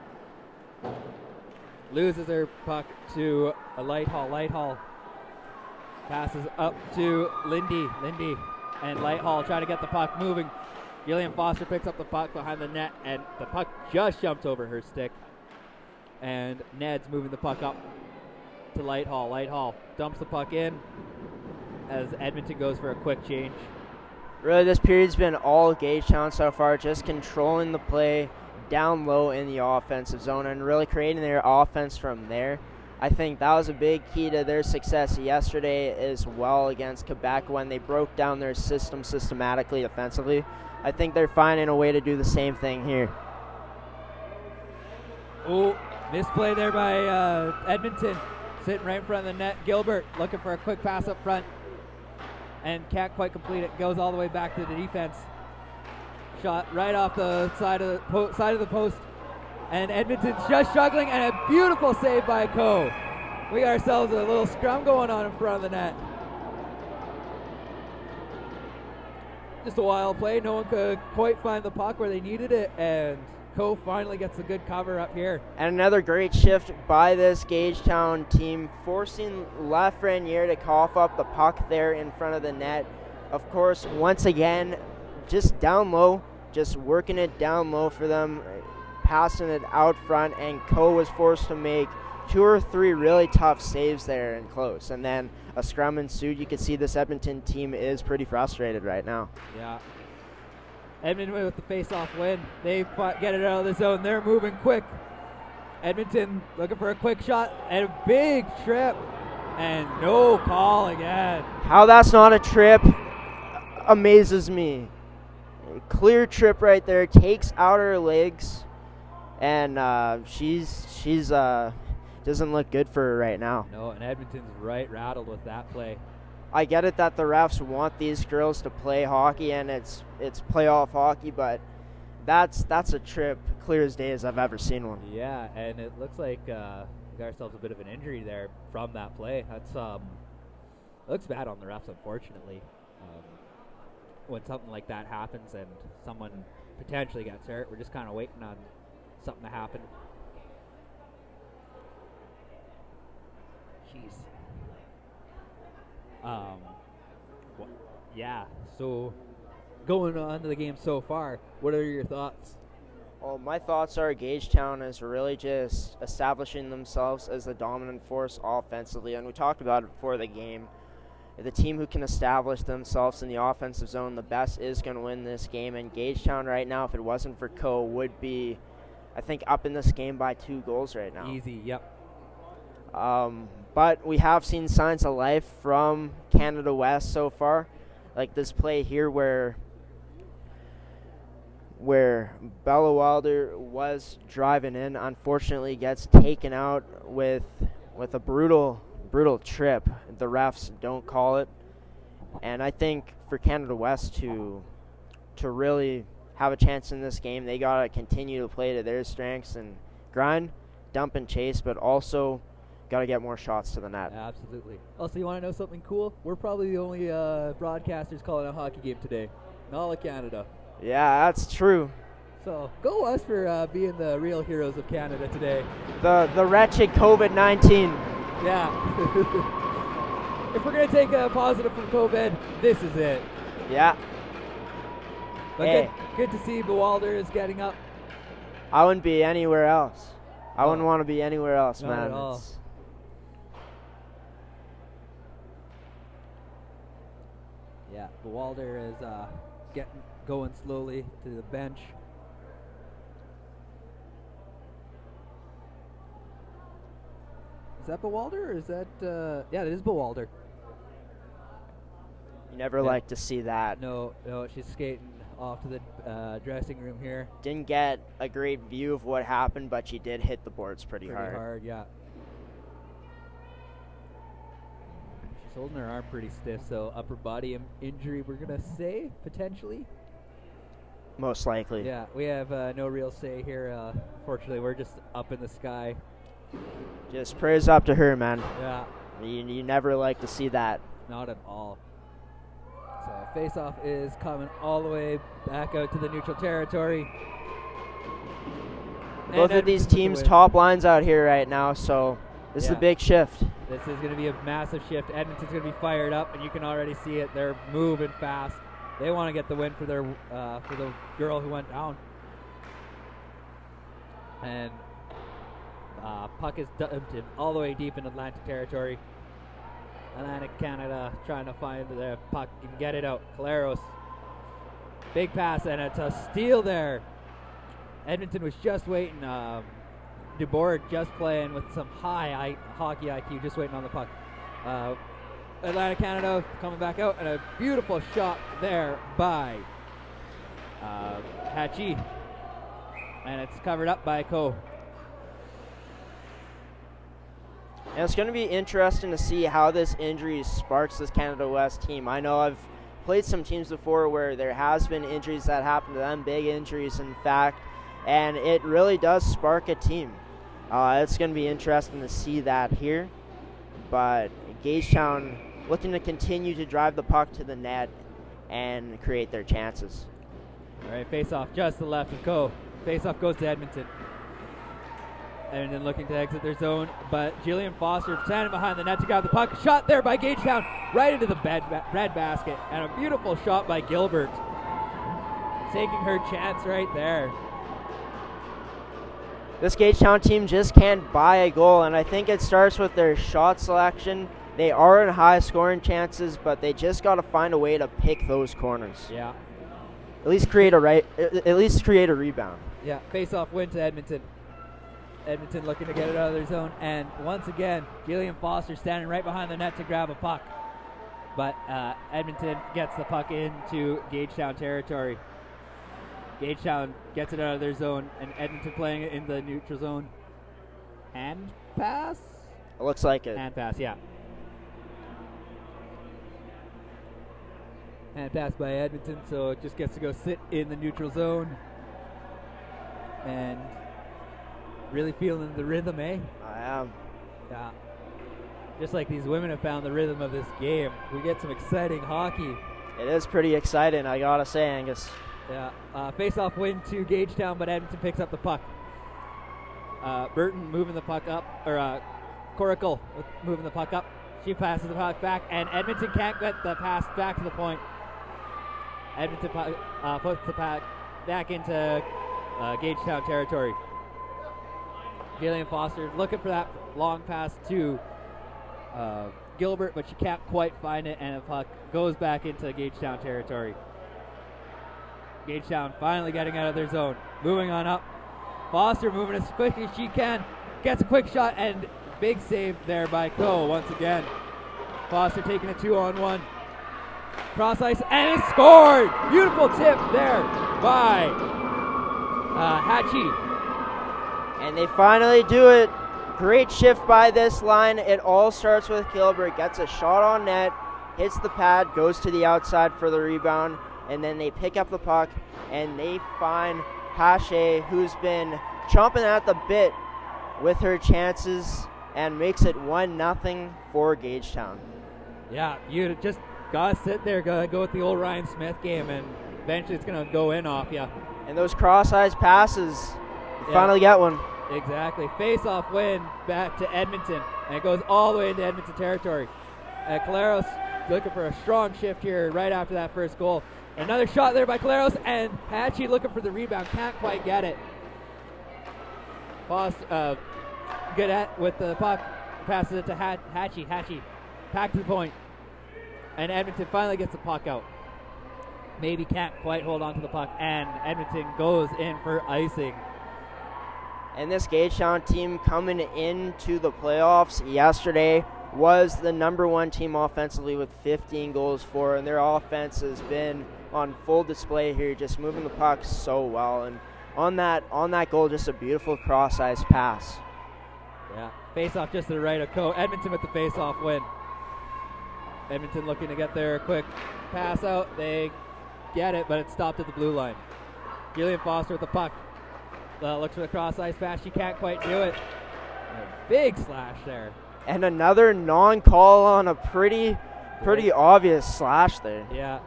loses her puck to a Lighthall. Lighthall passes up to Lindy. Lindy and Lighthall trying to get the puck moving. Julian Foster picks up the puck behind the net, and the puck just jumps over her stick. And Ned's moving the puck up to Lighthall. Lighthall dumps the puck in as Edmonton goes for a quick change. Really, this period's been all Gagetown so far, just controlling the play down low in the offensive zone and really creating their offense from there. I think that was a big key to their success yesterday as well against Quebec when they broke down their system systematically offensively. I think they're finding a way to do the same thing here. Oh, misplay there by Edmonton. Sitting right in front of the net. Gilbert looking for a quick pass up front and can't quite complete it. Goes all the way back to the defense. Shot right off the side of the post. And Edmonton's just struggling, and a beautiful save by Coe. We got ourselves a little scrum going on in front of the net. Just a wild play. No one could quite find the puck where they needed it, and Coe finally gets a good cover up here. And another great shift by this Gagetown team, forcing Lafreniere to cough up the puck there in front of the net. Of course, once again, just down low, just working it down low for them, passing it out front, and Coe was forced to make 2 or 3 really tough saves there and close. And then a scrum ensued. You can see this Edmonton team is pretty frustrated right now. Yeah. Edmonton with the face-off win. They get it out of the zone. They're moving quick. Edmonton looking for a quick shot and a big trip. And no call again. How that's not a trip amazes me. A clear trip right there. Takes out her legs. And she's doesn't look good for her right now. No, and Edmonton's right rattled with that play. I get it that the refs want these girls to play hockey and it's playoff hockey, but that's a trip clear as day as I've ever seen one. Yeah, and it looks like we got ourselves a bit of an injury there from that play. That's looks bad on the refs, unfortunately. When something like that happens and someone potentially gets hurt, we're just kind of waiting on something to happen. Jeez. Yeah. So, going on to the game so far, what are your thoughts? Well, my thoughts are Gagetown is really just establishing themselves as the dominant force offensively, and we talked about it before the game. The team who can establish themselves in the offensive zone the best is going to win this game, and Gagetown right now, if it wasn't for Co, would be, I think, up in this game by 2 goals right now. Easy, yep. But we have seen signs of life from Canada West so far, like this play here where Bella Wilder was driving in, unfortunately gets taken out with a brutal trip. The refs don't call it, and I think for Canada West to really have a chance in this game, they gotta continue to play to their strengths and grind, dump and chase, but also gotta get more shots to the net. Absolutely. Also, you want to know something cool? We're probably the only broadcasters calling a hockey game today in all of Canada. Yeah, that's true. So go us for being the real heroes of Canada today. The wretched COVID-19. Yeah. If we're going to take a positive from COVID, this is it. Yeah. But hey. good to see Bewalder is getting up. I wouldn't be anywhere else. I wouldn't want to be anywhere else, Not man. At all. Yeah, Bewalder is getting going slowly to the bench. Is that Bewalder or is that yeah, it is Bewalder. You never like to see that. No, she's skating off to the dressing room here. Didn't get a great view of what happened, but she did hit the boards pretty hard. Yeah. She's holding her arm pretty stiff, so upper body injury, we're going to say, potentially. Most likely. Yeah, we have no real say here. Fortunately, we're just up in the sky. Just prayers up to her, man. Yeah. You never like to see that. Not at all. So face-off is coming all the way back out to the neutral territory. Both of these teams' top lines out here right now, so this is a big shift. This is going to be a massive shift. Edmonton's going to be fired up, and you can already see it. They're moving fast. They want to get the win for their for the girl who went down. And puck is dumped in all the way deep in Atlantic territory. Atlantic Canada trying to find the puck and get it out. Caleros, big pass, and it's a steal there. Edmonton was just waiting. DeBoer just playing with some high hockey IQ, just waiting on the puck. Atlantic Canada coming back out, and a beautiful shot there by Hatchie. And it's covered up by Co. And it's going to be interesting to see how this injury sparks this Canada West team. I know I've played some teams before where there has been injuries that happen to them, big injuries in fact, and it really does spark a team. It's going to be interesting to see that here. But Gagetown looking to continue to drive the puck to the net and create their chances. All right, face-off just to the left of Co. Face-off goes to Edmonton. Edmonton looking to exit their zone, but Jillian Foster standing behind the net to grab the puck. Shot there by Gagetown, right into the red basket, and a beautiful shot by Gilbert. Taking her chance right there. This Gagetown team just can't buy a goal, and I think it starts with their shot selection. They are in high scoring chances, but they just got to find a way to pick those corners. Yeah. At least create a rebound. Yeah, face-off win to Edmonton. Edmonton looking to get it out of their zone, and once again, Jillian Foster standing right behind the net to grab a puck. But Edmonton gets the puck into Gagetown territory. Gagetown gets it out of their zone, and Edmonton playing it in the neutral zone. Hand pass? It looks like it. Hand pass, yeah. Hand pass by Edmonton, so it just gets to go sit in the neutral zone. And really feeling the rhythm, eh? I am. Yeah. Just like these women have found the rhythm of this game. We get some exciting hockey. It is pretty exciting, I gotta say, Angus. Yeah. Face-off win to Gagetown, but Edmonton picks up the puck. Burton moving the puck up, or Coracle moving the puck up. She passes the puck back, and Edmonton can't get the pass back to the point. Edmonton puts the puck back into Gagetown territory. Jillian Foster looking for that long pass to Gilbert, but she can't quite find it, and the puck goes back into Gagetown territory. Gagetown finally getting out of their zone. Moving on up. Foster moving as quickly as she can. Gets a quick shot, and big save there by Coe once again. Foster taking a 2-on-1. Cross ice, and it's scored! Beautiful tip there by Hatchie. And they finally do it. Great shift by this line. It all starts with Gilbert. Gets a shot on net, hits the pad, goes to the outside for the rebound, and then they pick up the puck, and they find Hache, who's been chomping at the bit with her chances, and makes it 1-0 for Gagetown. Yeah, you just gotta sit there, gotta go with the old Ryan Smith game, and eventually it's gonna go in off you. And those cross-eyes passes, you finally get one. Exactly. Face-off win back to Edmonton, and it goes all the way into Edmonton territory. Caleros looking for a strong shift here right after that first goal. Another shot there by Caleros, and Hatchie looking for the rebound, can't quite get it. Foster, good at with the puck, passes it to Hatchie. Hatchie back to the point, and Edmonton finally gets the puck out. Maybe can't quite hold on to the puck, and Edmonton goes in for icing. And this Gagetown team coming into the playoffs yesterday was the #1 team offensively with 15 goals for, and their offense has been on full display here, just moving the puck so well. And on that goal, just a beautiful cross-ice pass. Yeah, face-off just to the right of Coe. Edmonton with the face-off win. Edmonton looking to get their quick pass out. They get it, but it's stopped at the blue line. Jillian Foster with the puck. Looks for the cross-ice pass. She can't quite do it. A big slash there. And another non-call on a pretty obvious slash there. Yeah.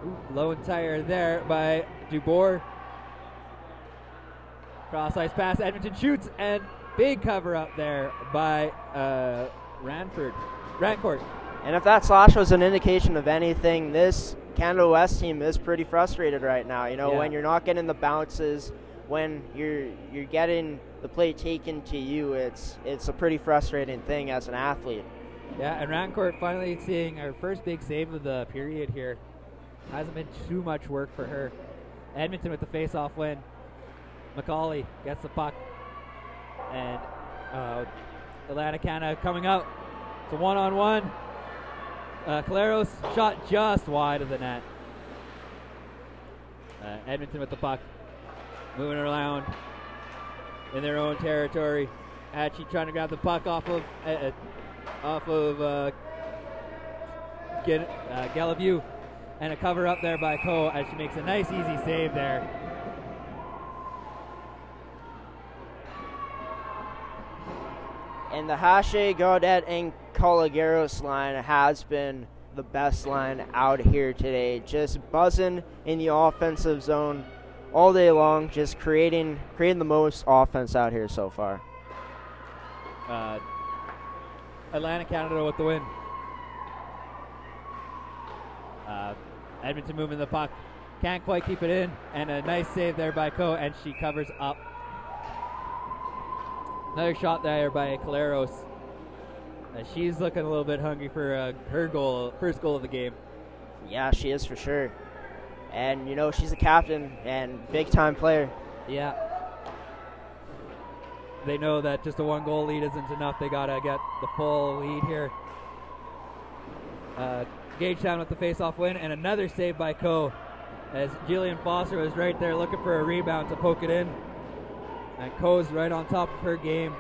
Ooh, low and tire there by Dubois. Cross-ice pass. Edmonton shoots, and big cover-up there by Rancourt. And if that slash was an indication of anything, this Canada West team is pretty frustrated right now. You know, when you're not getting the bounces, when you're getting the play taken to you, it's a pretty frustrating thing as an athlete. Yeah, and Rancourt finally seeing her first big save of the period here. Hasn't been too much work for her. Edmonton with the face-off win. McCauley gets the puck, and Atlantic Canada coming out. It's a 1-on-1. Caleros shot just wide of the net. Edmonton with the puck, moving around in their own territory. Hatchie trying to grab the puck off of Gallavue, and a cover up there by Coe as she makes a nice easy save there. And the Hache, Gaudet, and Colagueros line has been the best line out here today. Just buzzing in the offensive zone all day long, just creating the most offense out here so far. Atlantic Canada with the win. Edmonton moving the puck. Can't quite keep it in, and a nice save there by Coe, and she covers up. Another shot there by Caleros. She's looking a little bit hungry for her goal, first goal of the game. Yeah, she is for sure. And, you know, she's a captain and big-time player. Yeah. They know that just a one-goal lead isn't enough. They got to get the full lead here. Gagetown with the face-off win, and another save by Coe, as Jillian Foster was right there looking for a rebound to poke it in. And Coe's right on top of her game.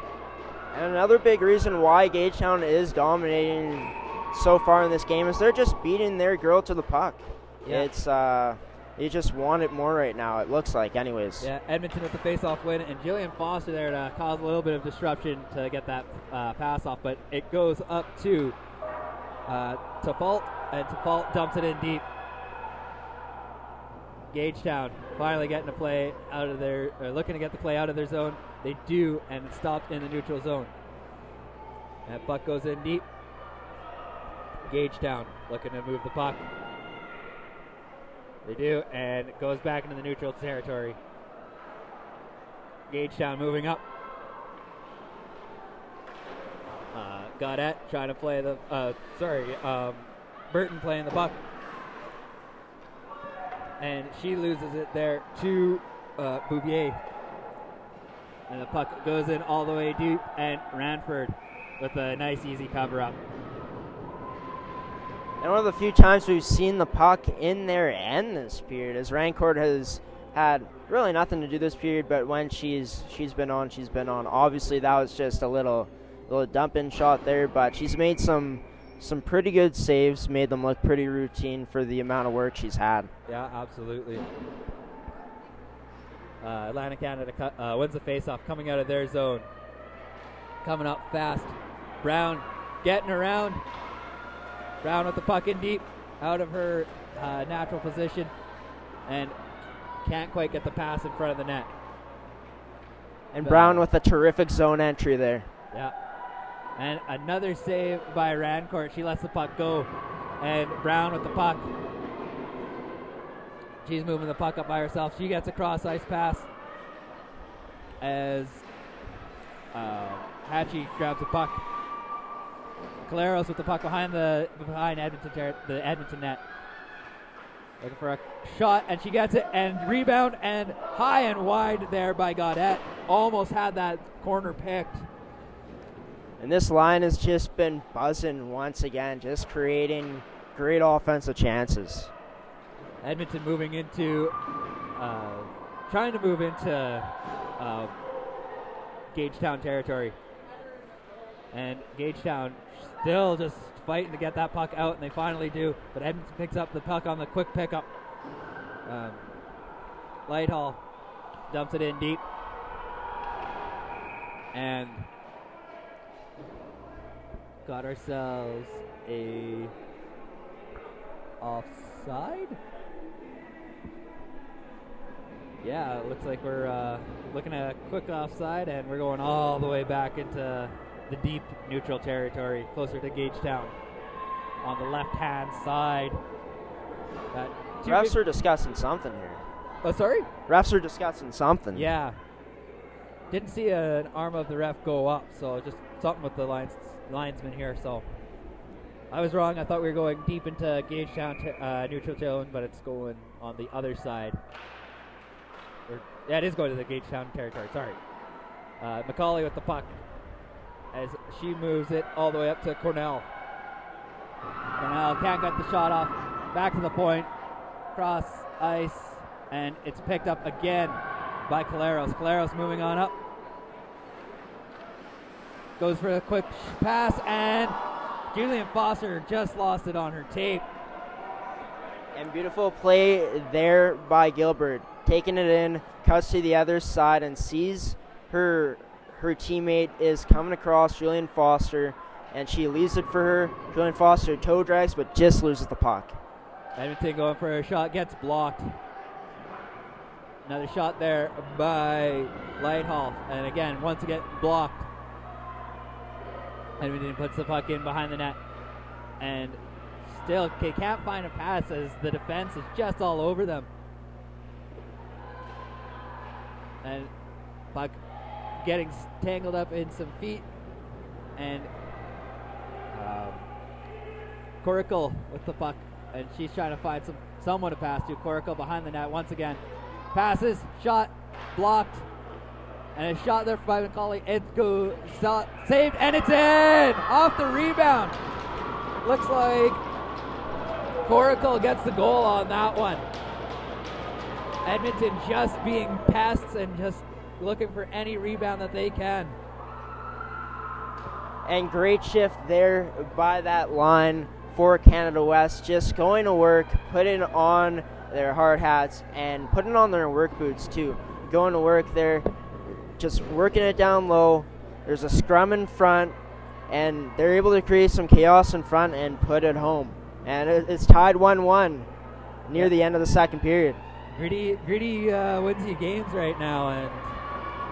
And another big reason why Gagetown is dominating so far in this game is they're just beating their girl to the puck. Yeah. It's you just want it more right now, it looks like, anyways. Yeah, Edmonton with the face-off win, and Jillian Foster there to cause a little bit of disruption to get that pass off, but it goes up to Tafalt, and Tafalt dumps it in deep. Gagetown finally getting the play out of their, looking to get the play out of their zone. They do, and it's stopped in the neutral zone. That puck goes in deep. Gagetown looking to move the puck. They do, and it goes back into the neutral territory. Gagetown moving up. Gaudette trying to play the, Burton playing the puck. And she loses it there to Bouvier. And the puck goes in all the way deep, and Ranford with a nice easy cover up. And one of the few times we've seen the puck in their end this period, as Rancourt has had really nothing to do this period, but when she's been on, she's been on. Obviously, that was just a little dump-in shot there, but she's made some pretty good saves, made them look pretty routine for the amount of work she's had. Yeah, absolutely. Atlantic Canada wins the face-off, coming out of their zone. Coming up fast. Brown getting around. Brown with the puck in deep, out of her natural position, and can't quite get the pass in front of the net. And Brown with a terrific zone entry there. Yeah. And another save by Rancourt. She lets the puck go. And Brown with the puck. She's moving the puck up by herself. She gets a cross-ice pass as Hatchie grabs the puck. Caleros with the puck behind the Edmonton net. Looking for a shot, and she gets it, and rebound, and high and wide there by Gaudette. Almost had that corner picked. And this line has just been buzzing once again, just creating great offensive chances. Edmonton moving into, trying to move into Gagetown territory. And Gagetown still just fighting to get that puck out, and they finally do. But Edmonton picks up the puck on the quick pickup. Lighthall dumps it in deep. And got ourselves a offside. Yeah, it looks like we're looking at a quick offside, and we're going all the way back into the deep neutral territory, closer to Gagetown on the left-hand side. Refs are discussing something here. Oh, sorry? Refs are discussing something. Yeah. Didn't see an arm of the ref go up, so just something with the linesman here. So I was wrong. I thought we were going deep into Gagetown neutral zone, but it's going on the other side. Yeah, it is going to the Gagetown territory. Sorry. McCauley with the puck as she moves it all the way up to Cornell. Cornell can't get the shot off. Back to the point. Cross ice. And it's picked up again by Caleros. Caleros moving on up. Goes for a quick pass, and Julian Foster just lost it on her tape. And beautiful play there by Gilbert. Taking it in, cuts to the other side, and sees her teammate is coming across, Julian Foster, and she leaves it for her. Julian Foster toe drags, but just loses the puck. Edmonton going for a shot, gets blocked. Another shot there by Lighthall, and again, once again, blocked. Edmonton puts the puck in behind the net, and still they can't find a pass as the defense is just all over them. And puck getting tangled up in some feet, and Coracle with the puck, and she's trying to find someone to pass to. Coracle behind the net once again. Passes, shot, blocked, and a shot there by McCauley. It goes, saved, and it's in! Off the rebound. Looks like Coracle gets the goal on that one. Edmonton just being pests and just looking for any rebound that they can. And great shift there by that line for Canada West, just going to work, putting on their hard hats and putting on their work boots too. Going to work there, just working it down low. There's a scrum in front, and they're able to create some chaos in front and put it home. And it's tied 1-1 near the end of the second period. Gritty wins you games right now, and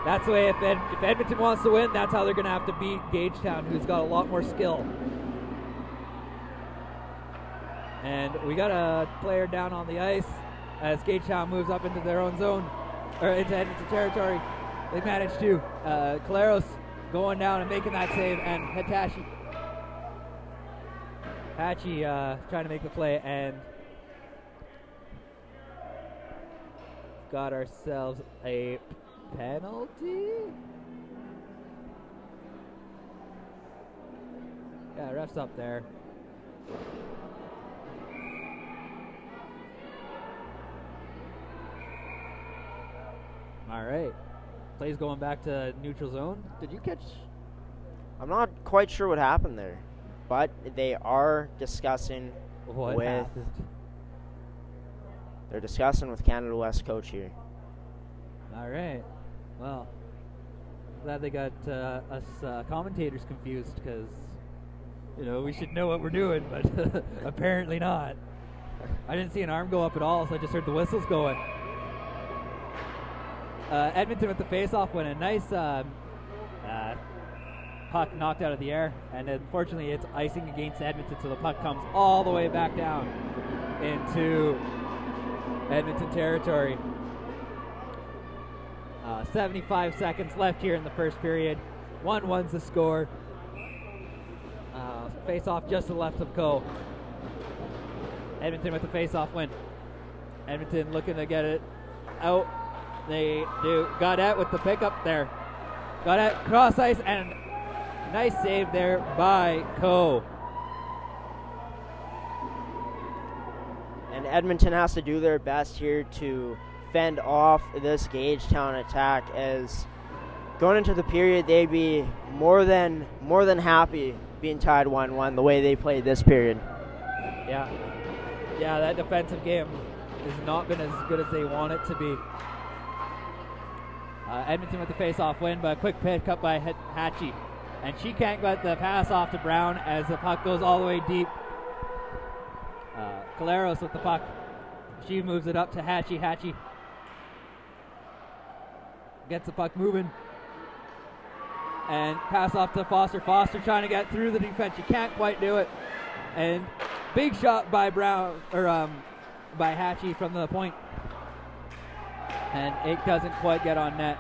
that's the way if Edmonton wants to win, that's how they're going to have to beat Gagetown, who's got a lot more skill. And we got a player down on the ice as Gagetown moves up into their own zone, or into Edmonton territory. They managed to. Caleros going down and making that save, and Hachi trying to make the play, and got ourselves a penalty. Yeah, ref's up there. All right. Play's going back to neutral zone. Did you catch? I'm not quite sure what happened there, but they are discussing What happened? They're discussing with Canada West coach here. All right. Well, glad they got us commentators confused, because we should know what we're doing, but apparently not. I didn't see an arm go up at all, so I just heard the whistles going. Edmonton with the face-off win. A nice puck knocked out of the air, and unfortunately it's icing against Edmonton, so the puck comes all the way back down into Edmonton territory. 75 seconds left here in the first period. 1-1's the score. Face-off just to the left of Coe. Edmonton with the face-off win. Edmonton looking to get it out. They do. Gaudette with the pickup there. Gaudette cross ice, and nice save there by Coe. And Edmonton has to do their best here to fend off this Gagetown attack, as going into the period they'd be more than happy being tied 1-1 the way they played this period. Yeah, that defensive game has not been as good as they want it to be. Edmonton with the face-off win, but a quick pick up by Hachi. And she can't get the pass off to Brown as the puck goes all the way deep. Caleros with the puck. She moves it up to Hachi. Hachi gets the puck moving. And pass off to Foster. Foster trying to get through the defense. She can't quite do it. And big shot by Brown, or by Hachi from the point. And it doesn't quite get on net.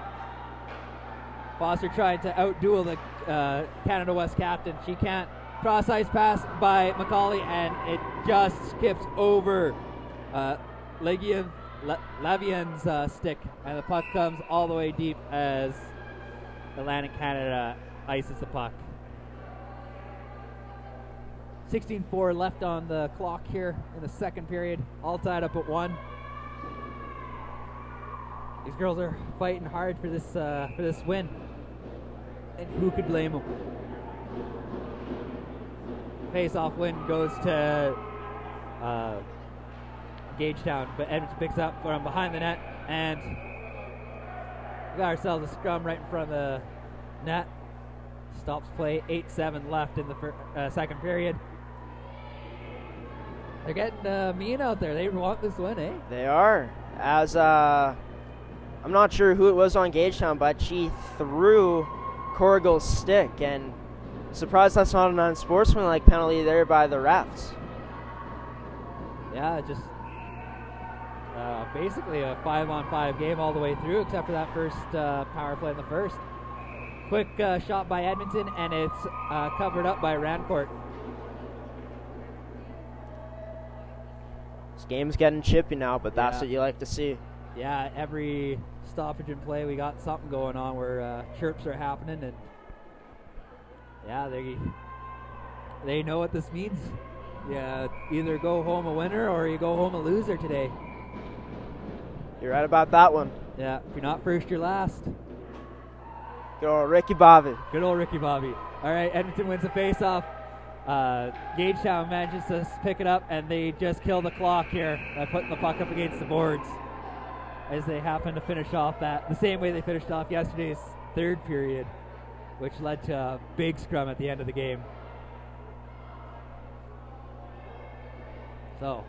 Foster trying to outduel the Canada West captain. She can't. Cross ice pass by McCauley, and it just skips over Lavian's stick, and the puck comes all the way deep as Atlantic Canada ices the puck. 16-4 left on the clock here in the second period, all tied up at 1. These girls are fighting hard for this win, and who could blame them? Face-off win goes to Gagetown, but Edmonton picks up from behind the net, and we got ourselves a scrum right in front of the net. Stops play. 8-7 left in the second period. They're getting mean out there. They want this win, eh? They are. As I'm not sure who it was on Gagetown, but she threw Corrigal's stick, and surprised that's not an unsportsmanlike penalty there by the refs. Yeah, just basically a 5-on-5 game all the way through, except for that first power play in the first. Quick shot by Edmonton, and it's covered up by Rancourt. This game's getting chippy now, but that's what you like to see. Yeah, every stoppage in play, we got something going on where chirps are happening, and yeah, they know what this means. Yeah, either go home a winner or you go home a loser today. You're right about that one. Yeah, if you're not first, you're last. Good old Ricky Bobby. Good old Ricky Bobby. All right, Edmonton wins the face-off. Gagetown manages to pick it up, and they just kill the clock here by putting the puck up against the boards as they happen to finish off that the same way they finished off yesterday's third period, which led to a big scrum at the end of the game. So,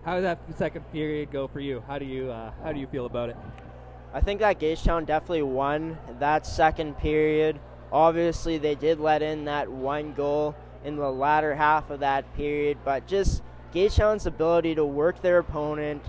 how did that second period go for you? How do you feel about it? I think that Gagetown definitely won that second period. Obviously, they did let in that one goal, in the latter half of that period, but just Gagetown's ability to work their opponent,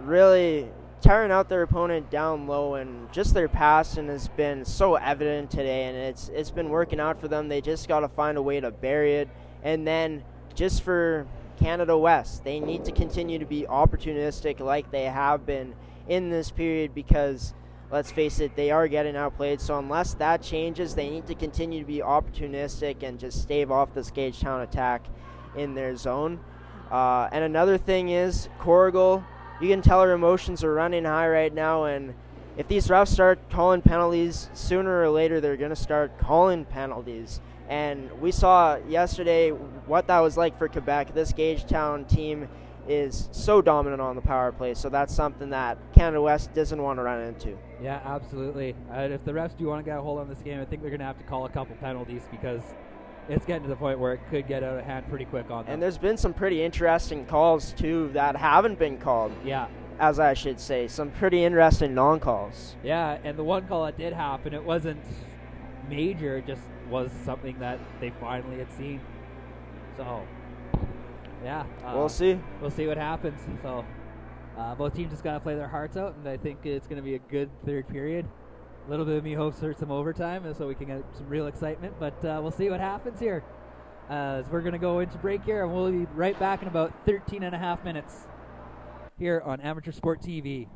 really tiring out their opponent down low, and just their passing has been so evident today, and it's been working out for them. They just got to find a way to bury it. And then just for Canada West, they need to continue to be opportunistic like they have been in this period, because let's face it, they are getting outplayed. So unless that changes, they need to continue to be opportunistic and just stave off this Gagetown attack in their zone. And another thing is, Corrigal, you can tell her emotions are running high right now, and if these refs start calling penalties, sooner or later they're going to start calling penalties. And we saw yesterday what that was like for Quebec. This Gagetown team is so dominant on the power play, so that's something that Canada West doesn't want to run into. Yeah, absolutely. If the refs do want to get a hold on this game, I think they're going to have to call a couple penalties, because it's getting to the point where it could get out of hand pretty quick on them. And there's been some pretty interesting calls, too, that haven't been called. Yeah. As I should say. Some pretty interesting non-calls. Yeah, and the one call that did happen, it wasn't major, it just was something that they finally had seen. So, yeah. We'll see. We'll see what happens. So, both teams just got to play their hearts out, and I think it's going to be a good third period. A little bit of me hopes for some overtime so we can get some real excitement, but we'll see what happens here. As we're going to go into break here, and we'll be right back in about 13 and a half minutes here on Amateur Sport TV.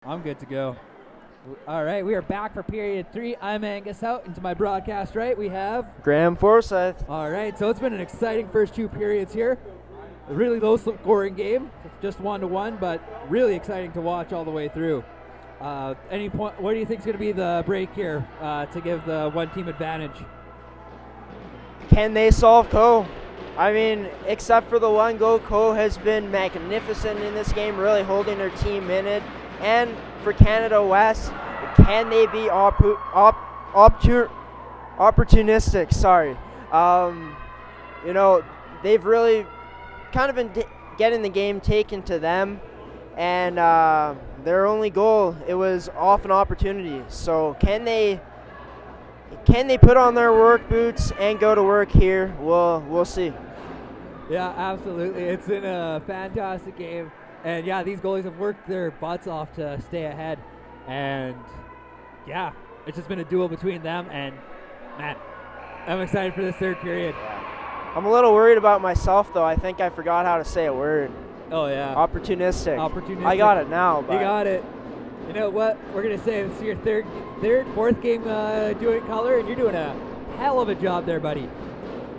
I'm good to go. All right, we are back for period 3. I'm Angus Hout, and to my broadcast right, we have Graham Forsyth. All right, so it's been an exciting first 2 periods here. A really low-scoring game, just 1-1, but really exciting to watch all the way through. Any point? What do you think is going to be the break here to give the one team advantage? Can they solve Coe? I mean, except for the one goal, Coe has been magnificent in this game, really holding their team in it. And for Canada West, can they be opportunistic? Sorry. You know, they've really kind of been getting the game taken to them, and their only goal, it was off an opportunity. So can they put on their work boots and go to work here? We'll see. Yeah, absolutely. It's been a fantastic game. And yeah, these goalies have worked their butts off to stay ahead. And yeah, it's just been a duel between them. And man, I'm excited for this third period. I'm a little worried about myself, though. I think I forgot how to say a word. Oh, yeah. Opportunistic. Opportunistic. I got it now. But you got it. You know what? We're going to say this is your fourth game doing color, and you're doing a hell of a job there, buddy.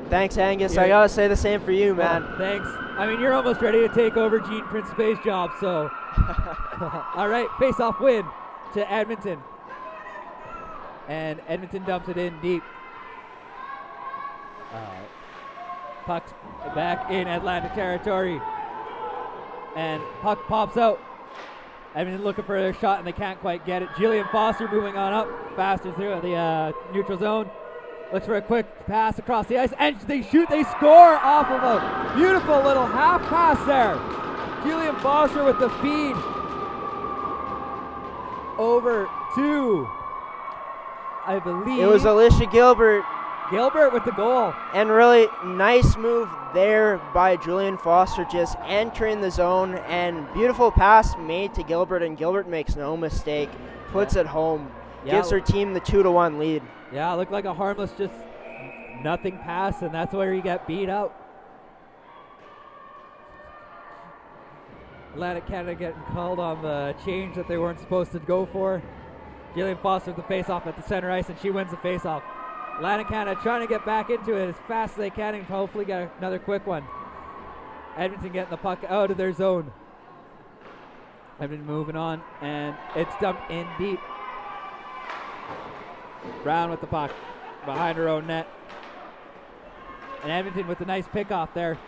Thanks, Angus. Yeah. I got to say the same for you, man. Oh, thanks. I mean, you're almost ready to take over Gene Principe's job, so. All right, face-off win to Edmonton. And Edmonton dumps it in deep. Puck's back in Atlantic territory. And puck pops out. Edmonton looking for their shot, and they can't quite get it. Jillian Foster moving on up faster through the neutral zone. Looks for a quick pass across the ice, and they shoot, they score off of a beautiful little half pass there. Jillian Foster with the feed over to, I believe. It was Alicia Gilbert. Gilbert with the goal. And really nice move there by Julian Foster, just entering the zone, and beautiful pass made to Gilbert, and Gilbert makes no mistake, puts it home, gives her team the 2-1 lead. Yeah, it looked like a harmless, just nothing pass, and that's where he got beat out. Atlantic Canada getting called on the change that they weren't supposed to go for. Jillian Foster with the face-off at the center ice, and she wins the face-off. Atlantic Canada trying to get back into it as fast as they can and hopefully get another quick one. Edmonton getting the puck out of their zone. Edmonton moving on, and it's dumped in deep. Brown with the puck behind her own net. And Edmonton with a nice pick-off there.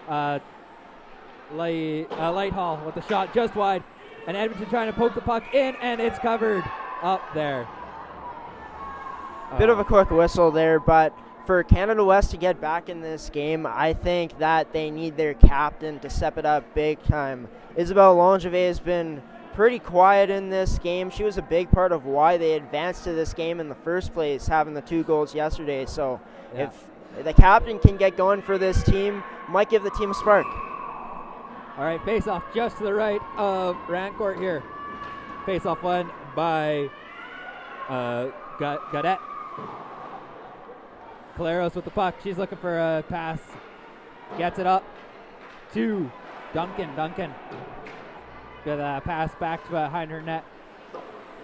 Lighthall with the shot just wide. And Edmonton trying to poke the puck in, and it's covered up there. Bit of a quick whistle there, but for Canada West to get back in this game, I think that they need their captain to step it up big time. Isabelle Langevin has been pretty quiet in this game. She was a big part of why they advanced to this game in the first place, having the 2 goals yesterday. So if the captain can get going for this team, might give the team a spark. All right, face-off just to the right of Rancourt here. Face-off won by Gaudette. Caleros with the puck. She's looking for a pass. Gets it up to Duncan. Duncan got a pass back to behind her net.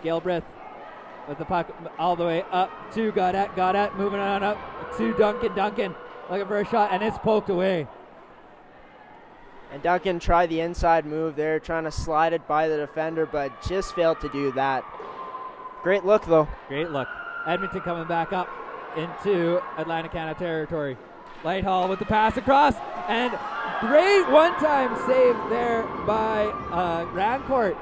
Gilbreth with the puck all the way up to Gaudette. Gaudette moving on up to Duncan. Duncan looking for a shot, and it's poked away. And Duncan tried the inside move there, trying to slide it by the defender, but just failed to do that. Great look, though. Great look. Edmonton coming back up into Atlantic Canada territory. Lighthall with the pass across, and great one-time save there by Rancourt.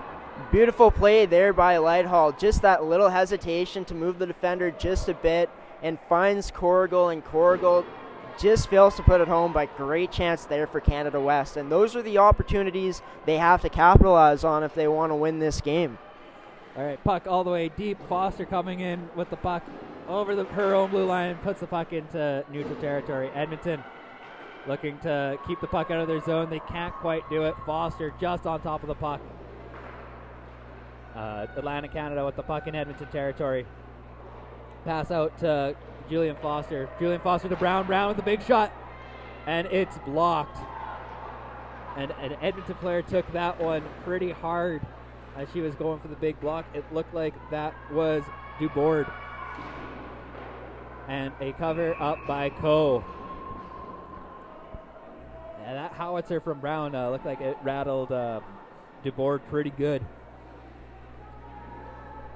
Beautiful play there by Lighthall. Just that little hesitation to move the defender just a bit, and finds Corrigal, and Corrigal just fails to put it home, but great chance there for Canada West. And those are the opportunities they have to capitalize on if they want to win this game. All right, puck all the way deep. Foster coming in with the puck over her own blue line and puts the puck into neutral territory. Edmonton looking to keep the puck out of their zone. They can't quite do it. Foster just on top of the puck. Atlantic Canada with the puck in Edmonton territory. Pass out to Julian Foster. Julian Foster to Brown. Brown with the big shot. And it's blocked. And an Edmonton player took that one pretty hard. as she was going for the big block. It looked like that was Dubord. And a cover up by Coe. And that howitzer from Brown looked like it rattled Dubord pretty good.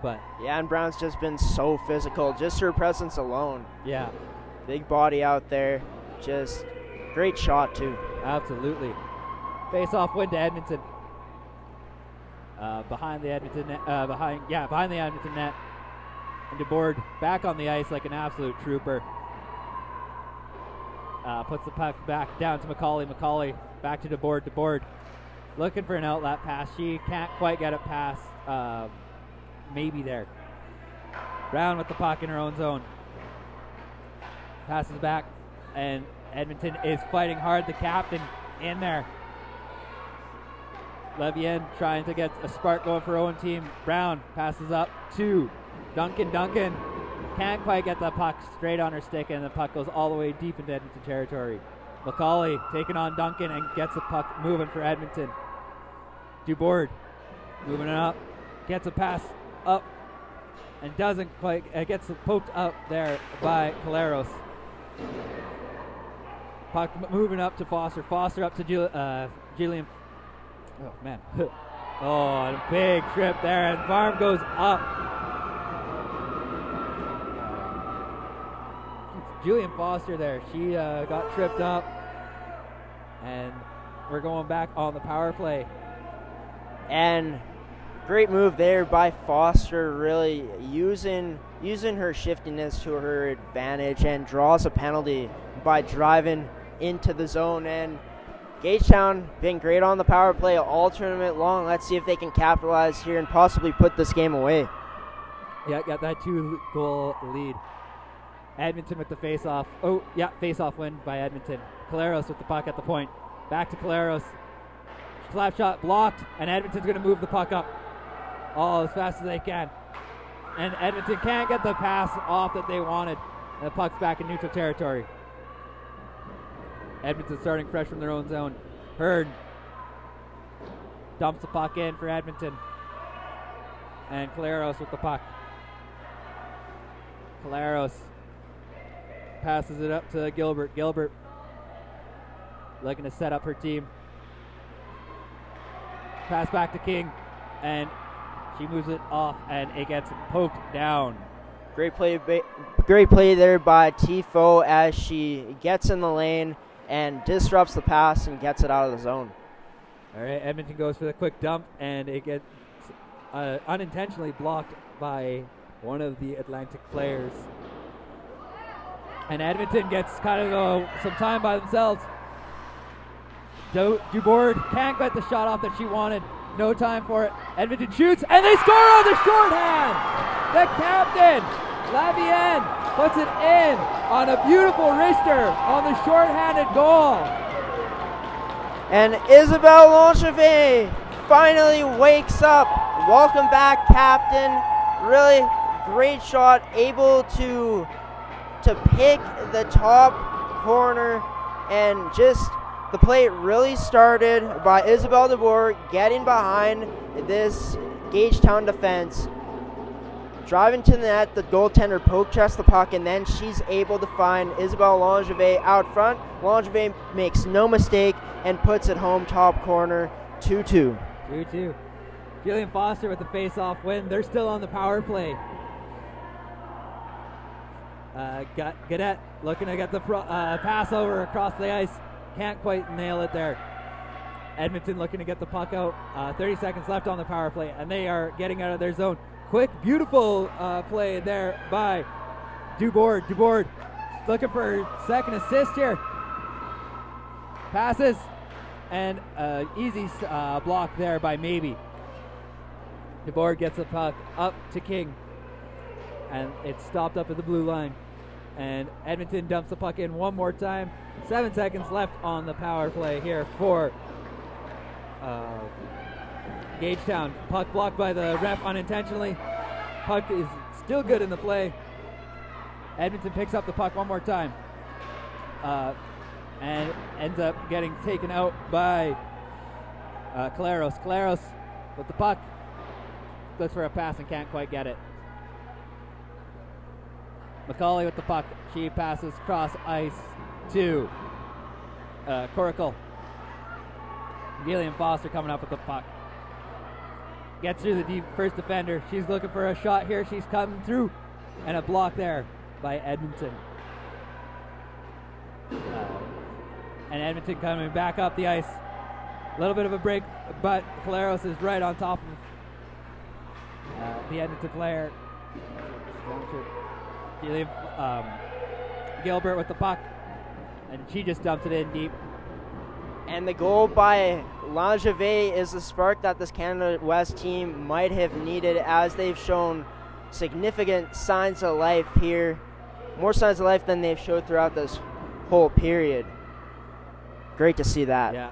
But yeah, and Brown's just been so physical. Just her presence alone. yeah, Big body out there. Just great shot, too. absolutely. Face-off win to Edmonton. Behind the Edmonton net. Behind the Edmonton net. And Dubord back on the ice like an absolute trooper. Puts the puck back down to McCauley. McCauley back to Dubord. Dubord looking for an outlet pass. She can't quite get it past. Maybe there. Brown with the puck in her own zone. Passes back, and Edmonton is fighting hard. The captain in there. Levienne trying to get a spark going for her own team. Brown passes up to Duncan. Duncan can't quite get the puck straight on her stick, and the puck goes all the way deep into Edmonton territory. McCauley taking on Duncan and gets the puck moving for Edmonton. Dubord moving it up, gets a pass up, and doesn't quite, gets poked up there by Collaros. Puck moving up to Foster. Foster up to Julian. Oh, man. Oh, and a big trip there, and Farm goes up. Julian Foster there. She got tripped up, and we're going back on the power play. And great move there by Foster, really using her shiftiness to her advantage, and draws a penalty by driving into the zone. And Gagetown been great on the power play all tournament long. Let's see if they can capitalize here and possibly put this game away. Yeah, got that 2-goal lead. Edmonton with the face-off. Oh, yeah, face-off win by Edmonton. Collaros with the puck at the point. Back to Collaros. Slap shot blocked, and Edmonton's going to move the puck up all as fast as they can. And Edmonton can't get the pass off that they wanted. And the puck's back in neutral territory. Edmonton starting fresh from their own zone. Hearn dumps the puck in for Edmonton. And Collaros with the puck. Collaros passes it up to Gilbert. Gilbert looking to set up her team. Pass back to King, and she moves it off, and it gets poked down. Great play there by Tifo as she gets in the lane and disrupts the pass and gets it out of the zone. All right, Edmonton goes for the quick dump, and it gets unintentionally blocked by one of the Atlantic players. And Edmonton gets kind of some time by themselves. Dubord can't get the shot off that she wanted. No time for it. Edmonton shoots, and they score on the shorthand. The captain, Lavienne, puts it in on a beautiful wrister on the shorthanded goal. And Isabelle Langevin finally wakes up. Welcome back, captain. Really great shot, able to pick the top corner, and just the play really started by Isabelle Dubord getting behind this Gagetown defense, driving to the net. The goaltender poke checks the puck, and then she's able to find Isabelle Langevin out front. Langevin makes no mistake and puts it home top corner, 2-2. 2-2. Jillian Foster with the face-off win. They're still on the power play. Gaudette looking to get the pass over across the ice. Can't quite nail it there. Edmonton looking to get the puck out. 30 seconds left on the power play, and they are getting out of their zone. Quick, beautiful play there by Dubord. Dubord looking for her second assist here. Passes, and easy block there by Maybe. Dubord gets the puck up to King, and it's stopped up at the blue line. And Edmonton dumps the puck in one more time. 7 seconds left on the power play here for Gagetown. Puck blocked by the ref unintentionally. Puck is still good in the play. Edmonton picks up the puck one more time. And ends up getting taken out by Collaros. Collaros with the puck. goes for a pass and can't quite get it. McCauley with the puck. She passes cross ice to Coracle. Gillian Foster coming up with the puck. Gets through the first defender. She's looking for a shot here. She's coming through. And a block there by Edmonton. And Edmonton coming back up the ice. A little bit of a break, but Caleros is right on top of the Edmonton player. Gilbert with the puck. And she just dumps it in deep. And the goal by Langevin is the spark that this Canada West team might have needed, as they've shown significant signs of life here. More signs of life than they've showed throughout this whole period. Great to see that. Yeah.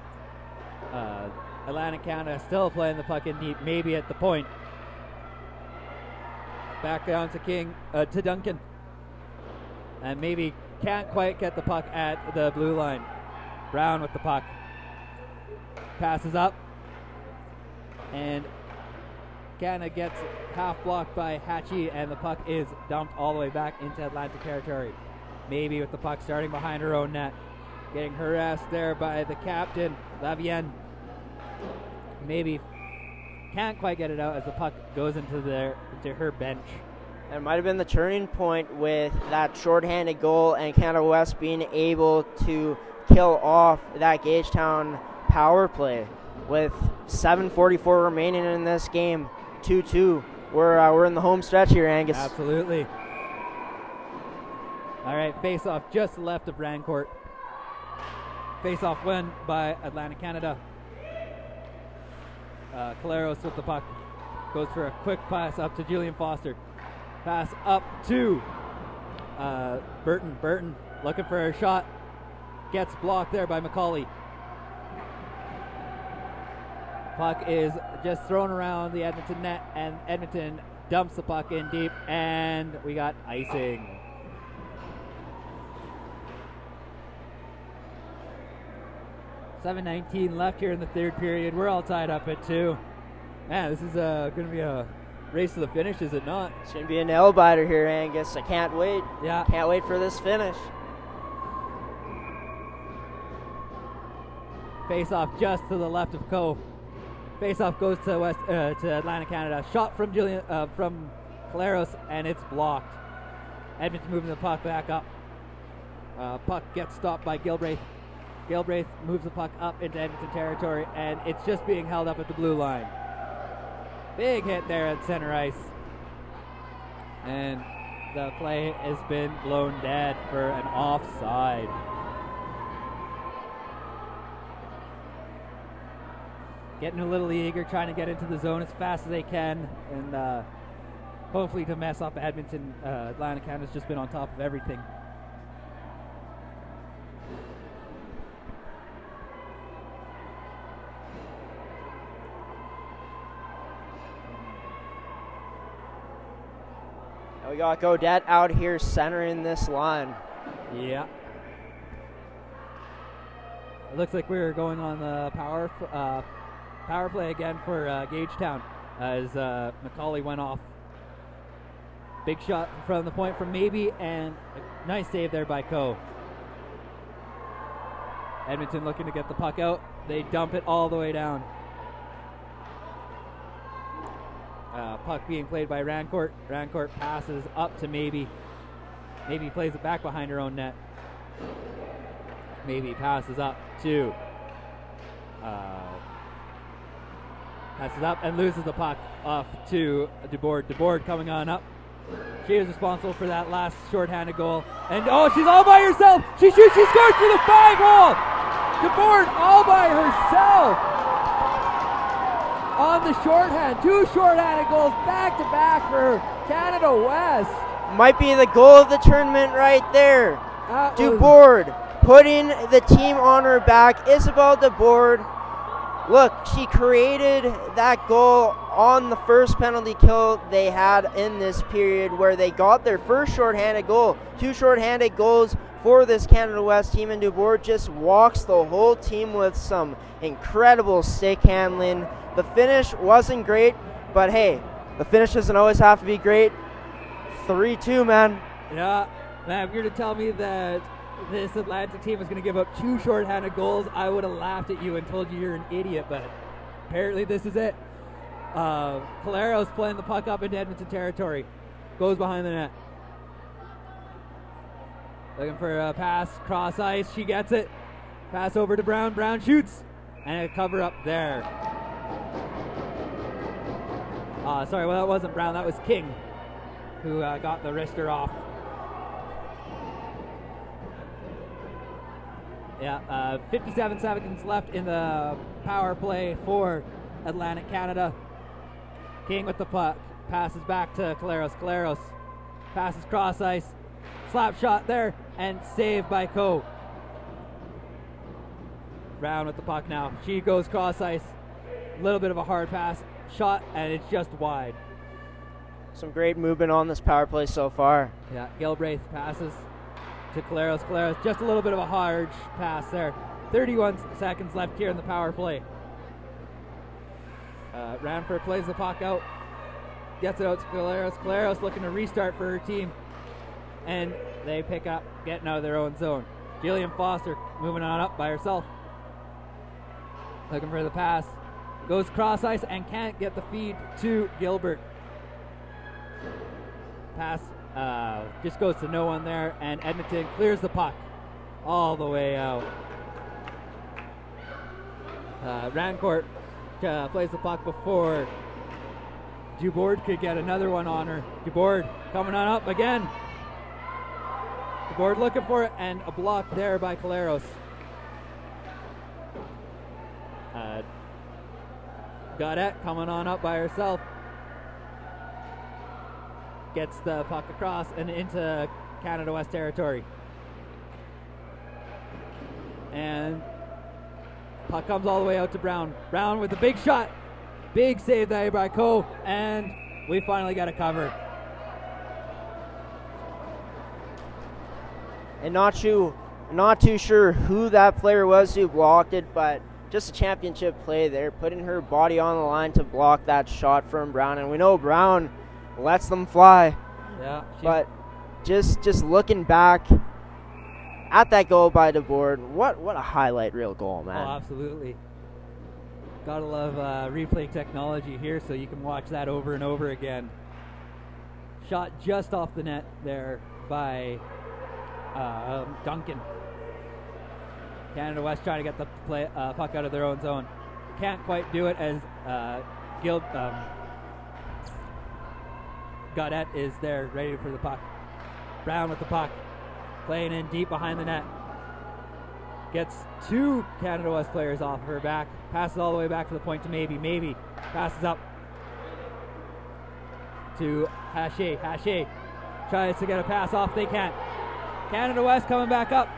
Atlantic Canada still playing the puck in deep, maybe at the point. Back down to King, to Duncan. And maybe can't quite get the puck at the blue line. Brown with the puck. Passes up. And Canada gets half blocked by Hatchie, and the puck is dumped all the way back into Atlantic territory. Maybe with the puck starting behind her own net. Getting harassed there by the captain, Lavienne. Maybe can't quite get it out as the puck goes into her bench. It might have been the turning point with that shorthanded goal and Canada West being able to kill off that Gagetown power play. With 7:44 remaining in this game, 2-2. We're in the home stretch here, Angus. Absolutely. All right, face-off just left of Rancourt. Face-off win by Atlantic Canada. Caleros with the puck. Goes for a quick pass up to Julian Foster. Pass up to Burton. Burton looking for a shot. Gets blocked there by McCauley. Puck is just thrown around the Edmonton net, and Edmonton dumps the puck in deep, and we got icing. .7:19 left here in the third period. We're all tied up at 2. Man, this is going to be a race to the finish, is it not? It's going to be a nail biter here, Angus. I can't wait. Yeah. Can't wait for this finish. Face-off just to the left of Coe. Face-off goes to Atlantic Canada. Shot from from Caleros, and it's blocked. Edmonton moving the puck back up. Puck gets stopped by Gilbraith. Gilbraith moves the puck up into Edmonton territory, and it's just being held up at the blue line. Big hit there at center ice. And the play has been blown dead for an offside. Getting a little eager, trying to get into the zone as fast as they can, and hopefully to mess up Edmonton. Atlantic Canada's just been on top of everything. We got Gaudette out here centering this line. Yeah. It looks like we're going on the power play again for Gagetown as McCauley went off. Big shot from the point from Maybe, and a nice save there by Coe. Edmonton looking to get the puck out. They dump it all the way down. Puck being played by Rancourt. Rancourt passes up to Maybe. Maybe plays it back behind her own net. Maybe passes up to passes up and loses the puck off to DeBoard. DeBoard coming on up. She is responsible for that last shorthanded goal. And oh, she's all by herself. She shoots, she scores for the 5-hole. DeBoard all by herself. On the shorthand, 2 shorthanded goals back to back for Canada West. Might be the goal of the tournament right there. DeBoard putting the team on her back. Isabelle DeBoard. Look, she created that goal on the first penalty kill they had in this period, where they got their first shorthanded goal. 2 shorthanded goals for this Canada West team, and DeBoard just walks the whole team with some incredible stick handling. The finish wasn't great, but hey, the finish doesn't always have to be great. 3-2, man. Yeah, man, if you were to tell me that this Atlantic team was going to give up 2 shorthanded goals, I would have laughed at you and told you you're an idiot, but apparently this is it. Caleros playing the puck up into Edmonton territory. Goes behind the net. Looking for a pass, cross ice. She gets it. Pass over to Brown. Brown shoots. And a cover up there. Sorry, well, that wasn't Brown. That was King who got the wrister off. Yeah, 57 seconds left in the power play for Atlantic Canada. King with the puck. Passes back to Caleros. Caleros passes cross ice. Slap shot there and saved by Coe. Brown with the puck now. She goes cross ice. A little bit of a hard pass. Shot and it's just wide. Some great movement on this power play so far. Yeah, Gilbraith passes to Caleros. Caleros, just a little bit of a hard pass there. 31 seconds left here in the power play. Ranford plays the puck out. Gets it out to Caleros. Caleros looking to restart for her team. And they pick up, getting out of their own zone. Jillian Foster moving on up by herself. Looking for the pass. Goes cross ice and can't get the feed to Gilbert. Pass just goes to no one there, and Edmonton clears the puck all the way out. Rancourt plays the puck before Dubord could get another one on her. Dubord coming on up again. Dubord looking for it, and a block there by Caleros. Gaudette coming on up by herself. Gets the puck across and into Canada West territory. And puck comes all the way out to Brown. Brown with a big shot. Big save there by Coe, and we finally got a cover. And not too sure who that player was who blocked it, but just a championship play there, putting her body on the line to block that shot from Brown. And we know Brown lets them fly. Yeah. But just looking back at that goal by Dubord, what a highlight reel goal, man. Oh, absolutely. Gotta love replay technology here, so you can watch that over and over again. Shot just off the net there by Duncan. Canada West trying to get the puck out of their own zone. Can't quite do it as Gaudette is there ready for the puck. Brown with the puck. Playing in deep behind the net. Gets 2 Canada West players off of her back. Passes all the way back to the point to Maybe. Maybe passes up to Haché. Haché tries to get a pass off. They can't. Canada West coming back up.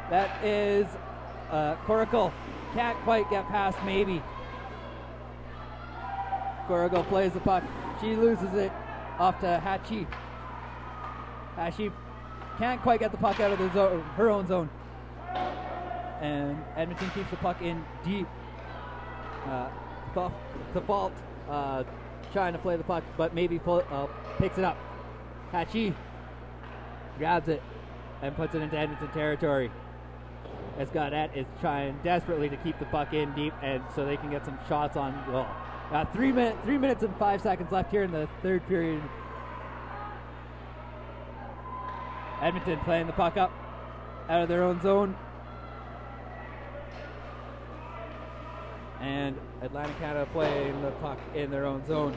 That is Coracle. Can't quite get past Maybe. Coracle plays the puck. She loses it off to Haché. Haché can't quite get the puck out of the zone, her own zone. And Edmonton keeps the puck in deep. Fault trying to play the puck, but Maybe picks it up. Haché grabs it and puts it into Edmonton territory. As Gaudette is trying desperately to keep the puck in deep, and so they can get some shots on goal. 3 minutes and 5 seconds left here in the third period. Edmonton playing the puck up out of their own zone. And Atlantic Canada playing the puck in their own zone.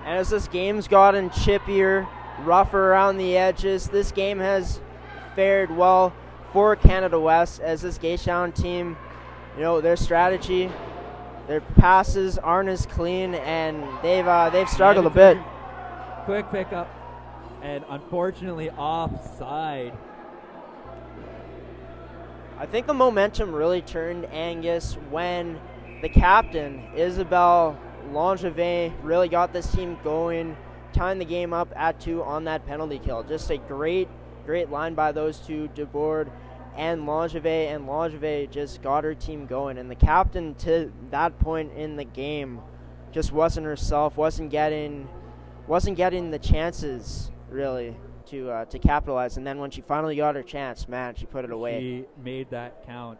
And as this game's gotten chippier, rougher around the edges, this game has fared well for Canada West, as this Gagetown team, their strategy, their passes aren't as clean, and they've struggled a bit. Quick pickup, and unfortunately offside. I think the momentum really turned, Angus, when the captain, Isabelle Langevin, really got this team going, tying the game up at 2 on that penalty kill. Just a great line by those two, Dubord and Langevin just got her team going. And the captain, to that point in the game, just wasn't herself, wasn't getting the chances really to capitalize. And then when she finally got her chance, man, she put it away. She made that count.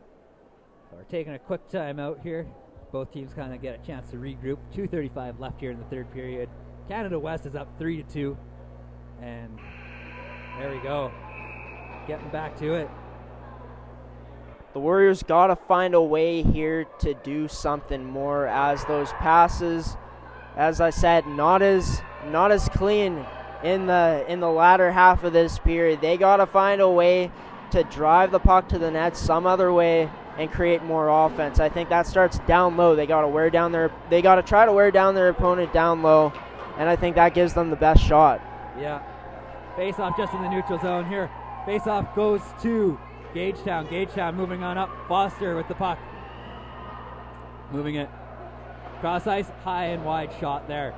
So we're taking a quick time out here. Both teams kind of get a chance to regroup. 2:35 left here in the third period. Canada West is up 3-2. And there we go. Getting back to it. The Warriors got to find a way here to do something more, as those passes, as I said, not as clean in the latter half of this period. They got to find a way to drive the puck to the net some other way and create more offense. I think that starts down low. They got to try to wear down their opponent down low, and I think that gives them the best shot. Yeah. Face off just in the neutral zone here. Face off goes to Gagetown. Gagetown moving on up. Foster with the puck. Moving it. Cross ice, high and wide shot there.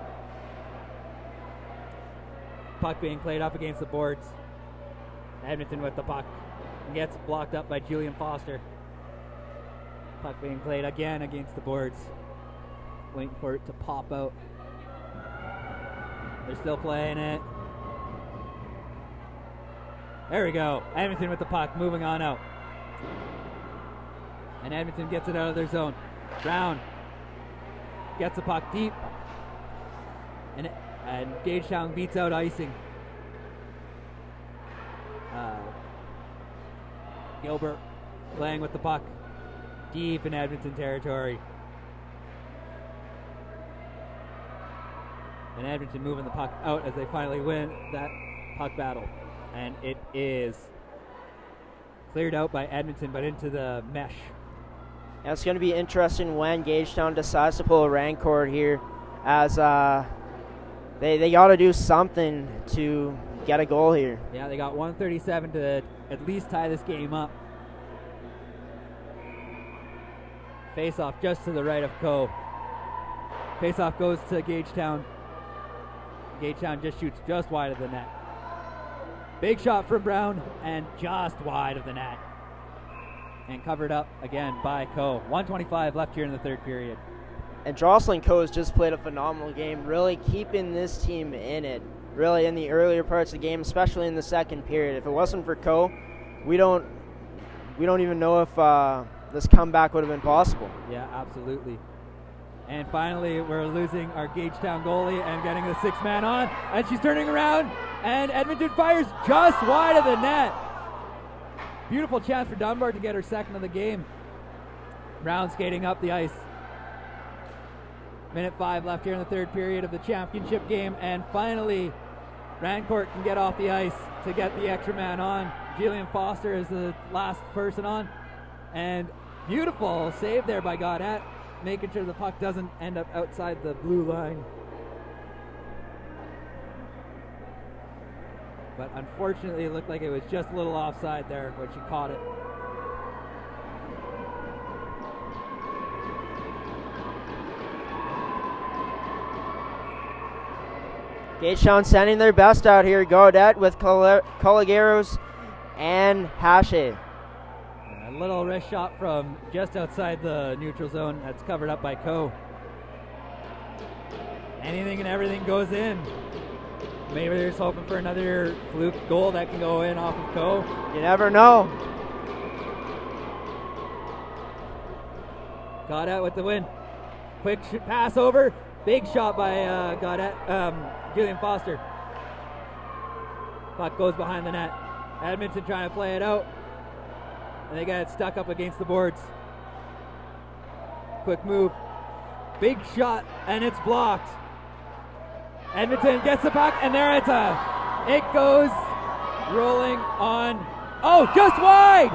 Puck being played up against the boards. Edmonton with the puck. Gets blocked up by Julian Foster. Puck being played again against the boards. Waiting for it to pop out. They're still playing it. There we go. Edmonton with the puck, moving on out. And Edmonton gets it out of their zone. Brown gets the puck deep. And Gagetown beats out icing. Gilbert playing with the puck deep in Edmonton territory. And Edmonton moving the puck out as they finally win that puck battle. And it is cleared out by Edmonton, but into the mesh. And it's going to be interesting when Gagetown decides to pull a Rancourt here, as they got to do something to get a goal here. Yeah, they got 1:37 to at least tie this game up. Face-off just to the right of Coe. Face-off goes to Gagetown. Gagetown just shoots just wide of the net. Big shot from Brown and just wide of the net. And covered up again by Coe. 1:25 left here in the third period. And Jocelyn Coe has just played a phenomenal game, really keeping this team in it, really in the earlier parts of the game, especially in the second period. If it wasn't for Coe, we don't even know if this comeback would have been possible. Yeah, absolutely. And finally, we're losing our Gagetown goalie and getting the sixth man on. And she's turning around, and Edmonton fires just wide of the net. Beautiful chance for Dunbar to get her second of the game. Brown skating up the ice. Minute 5 left here in the third period of the championship game. And finally, Rancourt can get off the ice to get the extra man on. Jillian Foster is the last person on. And beautiful save there by Gaudette, making sure the puck doesn't end up outside the blue line. But unfortunately, it looked like it was just a little offside there when she caught it. Gagetown sending their best out here. Gaudette with Colagueros and Hache. A little wrist shot from just outside the neutral zone. That's covered up by Coe. Anything and everything goes in. Maybe they're just hoping for another fluke goal that can go in off of Coe. You never know. Gaudette with the win. Quick pass over. Big shot by Jillian Foster. Puck goes behind the net. Edmonton trying to play it out. And they got it stuck up against the boards. Quick move. Big shot, and it's blocked. Edmonton gets the puck, and there it goes rolling on. Oh, just wide!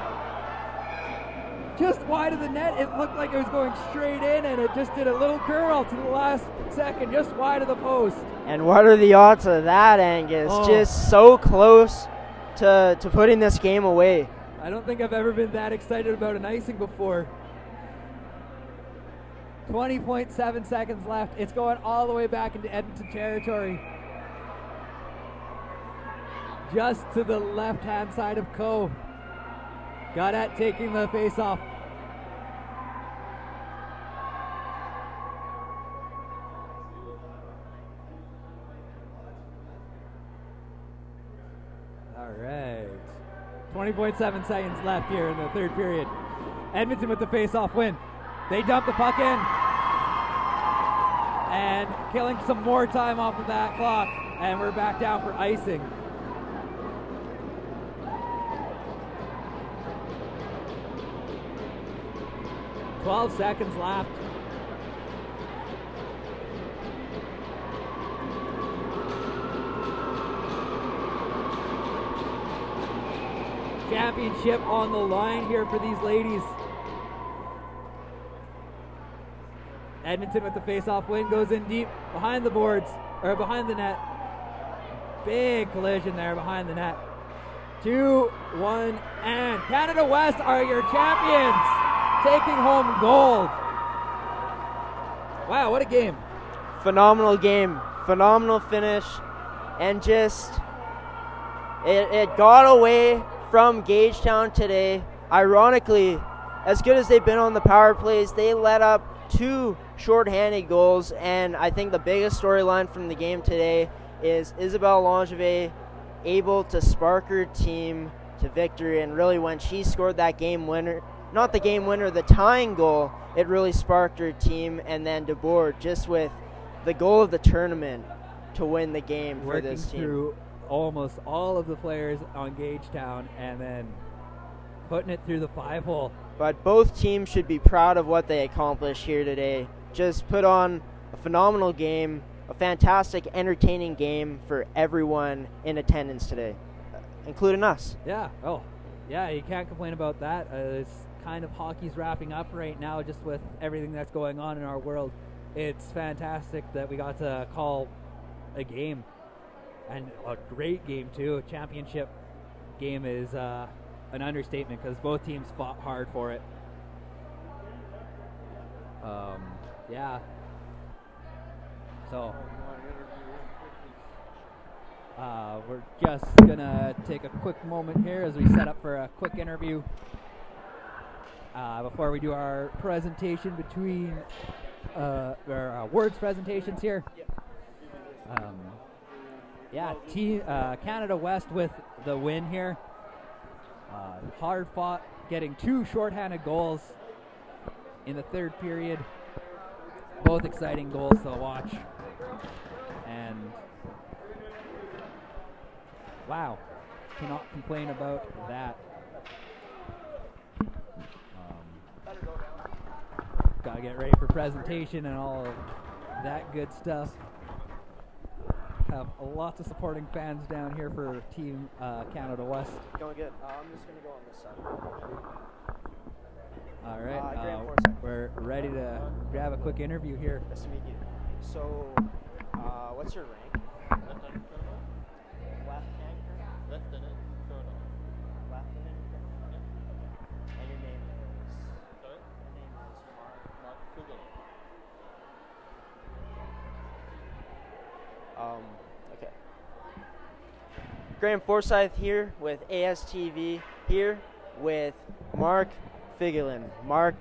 Just wide of the net. It looked like it was going straight in, and it just did a little curl to the last second, just wide of the post. And what are the odds of that, Angus? Oh. Just so close to putting this game away. I don't think I've ever been that excited about an icing before. 20.7 seconds left. It's going all the way back into Edmonton territory. Just to the left-hand side of Coe. Gaudette taking the face-off. 20.7 seconds left here in the third period. Edmonton with the face-off win. They dump the puck in and killing some more time off of that clock, and we're back down for icing. "12 seconds left. Championship on the line here for these ladies. Edmonton with the face-off win, goes in deep behind the boards, or behind the net. Big collision there behind the net. 2-1, and Canada West are your champions, taking home gold. Wow, what a game. Phenomenal game, phenomenal finish, and just it got away from Gagetown today. Ironically, as good as they've been on the power plays, they let up 2 shorthanded goals, and I think the biggest storyline from the game today is Isabelle Langevin able to spark her team to victory, and really when she scored that game winner, not the game winner, the tying goal, it really sparked her team, and then DeBoer just with the goal of the tournament to win the game for this team. Working through almost all of the players on Gagetown and then putting it through the 5-hole. But both teams should be proud of what they accomplished here today. Just put on a phenomenal game, a fantastic, entertaining game for everyone in attendance today, including us. Yeah, you can't complain about that. It's kind of hockey's wrapping up right now just with everything that's going on in our world. It's fantastic that we got to call a game, and a great game too. A championship game is an understatement because both teams fought hard for it. So we're just gonna take a quick moment here as we set up for a quick interview before we do our presentation between our words presentations here. Canada West with the win here. Hard fought, getting 2 shorthanded goals in the third period. Both exciting goals to watch. And wow, cannot complain about that. Gotta get ready for presentation and all of that good stuff. Have lots of supporting fans down here for Team Canada West. Going good. I'm just going to go on this side. All right, we're ready to grab a quick interview here. Nice to meet you. So, what's your rank? Lieutenant Colonel. Lieutenant Colonel? Lieutenant Colonel. Lieutenant Colonel? Yeah. And your name is? Sorry? Your name is Mark Fugel. Okay. Graham Forsyth here with ASTV, here with Mark Figelin. Mark,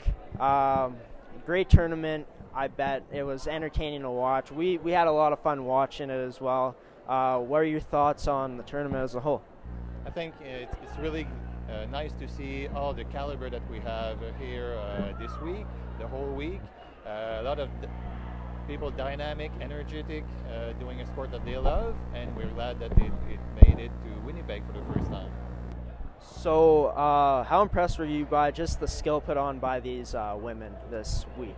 great tournament. I bet it was entertaining to watch. We had a lot of fun watching it as well. What are your thoughts on the tournament as a whole? I think it's really nice to see all the caliber that we have here this week, the whole week. A lot of people dynamic, energetic, doing a sport that they love, and we're glad that it made it to Winnipeg for the first time. So, how impressed were you by just the skill put on by these women this week?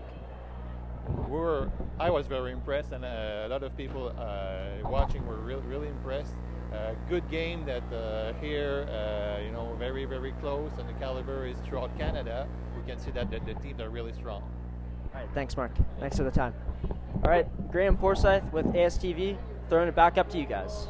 I was very impressed, and a lot of people watching were really impressed. Good game that here, very, very close, and the caliber is throughout Canada. We can see that the teams are really strong. All right, thanks, Mark. Thanks for the time. All right, Graham Forsyth with ASTV, throwing it back up to you guys.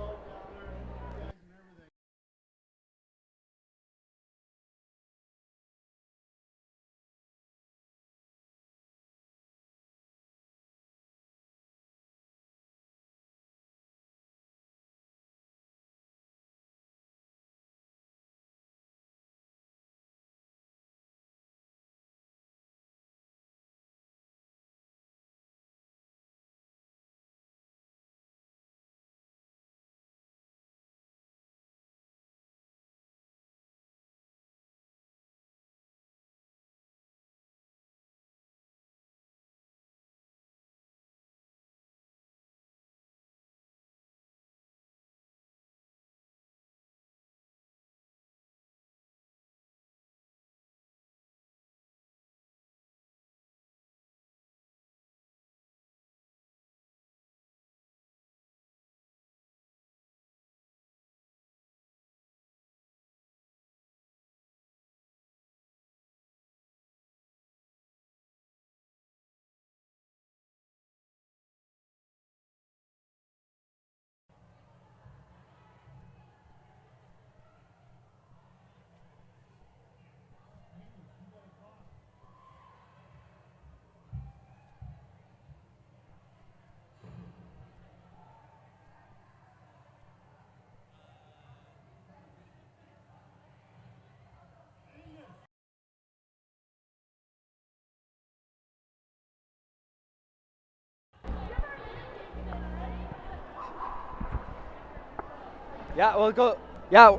Yeah, we'll go. Yeah,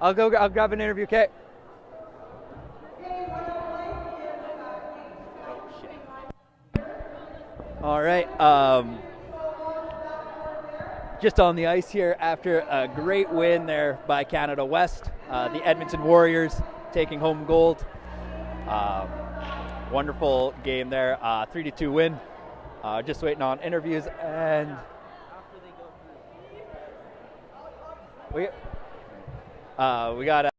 I'll go. I'll grab an interview. Okay. All right. Just on the ice here after a great win there by Canada West, the Edmonton Warriors taking home gold. Wonderful game there, 3-2 win. Just waiting on interviews, and we got.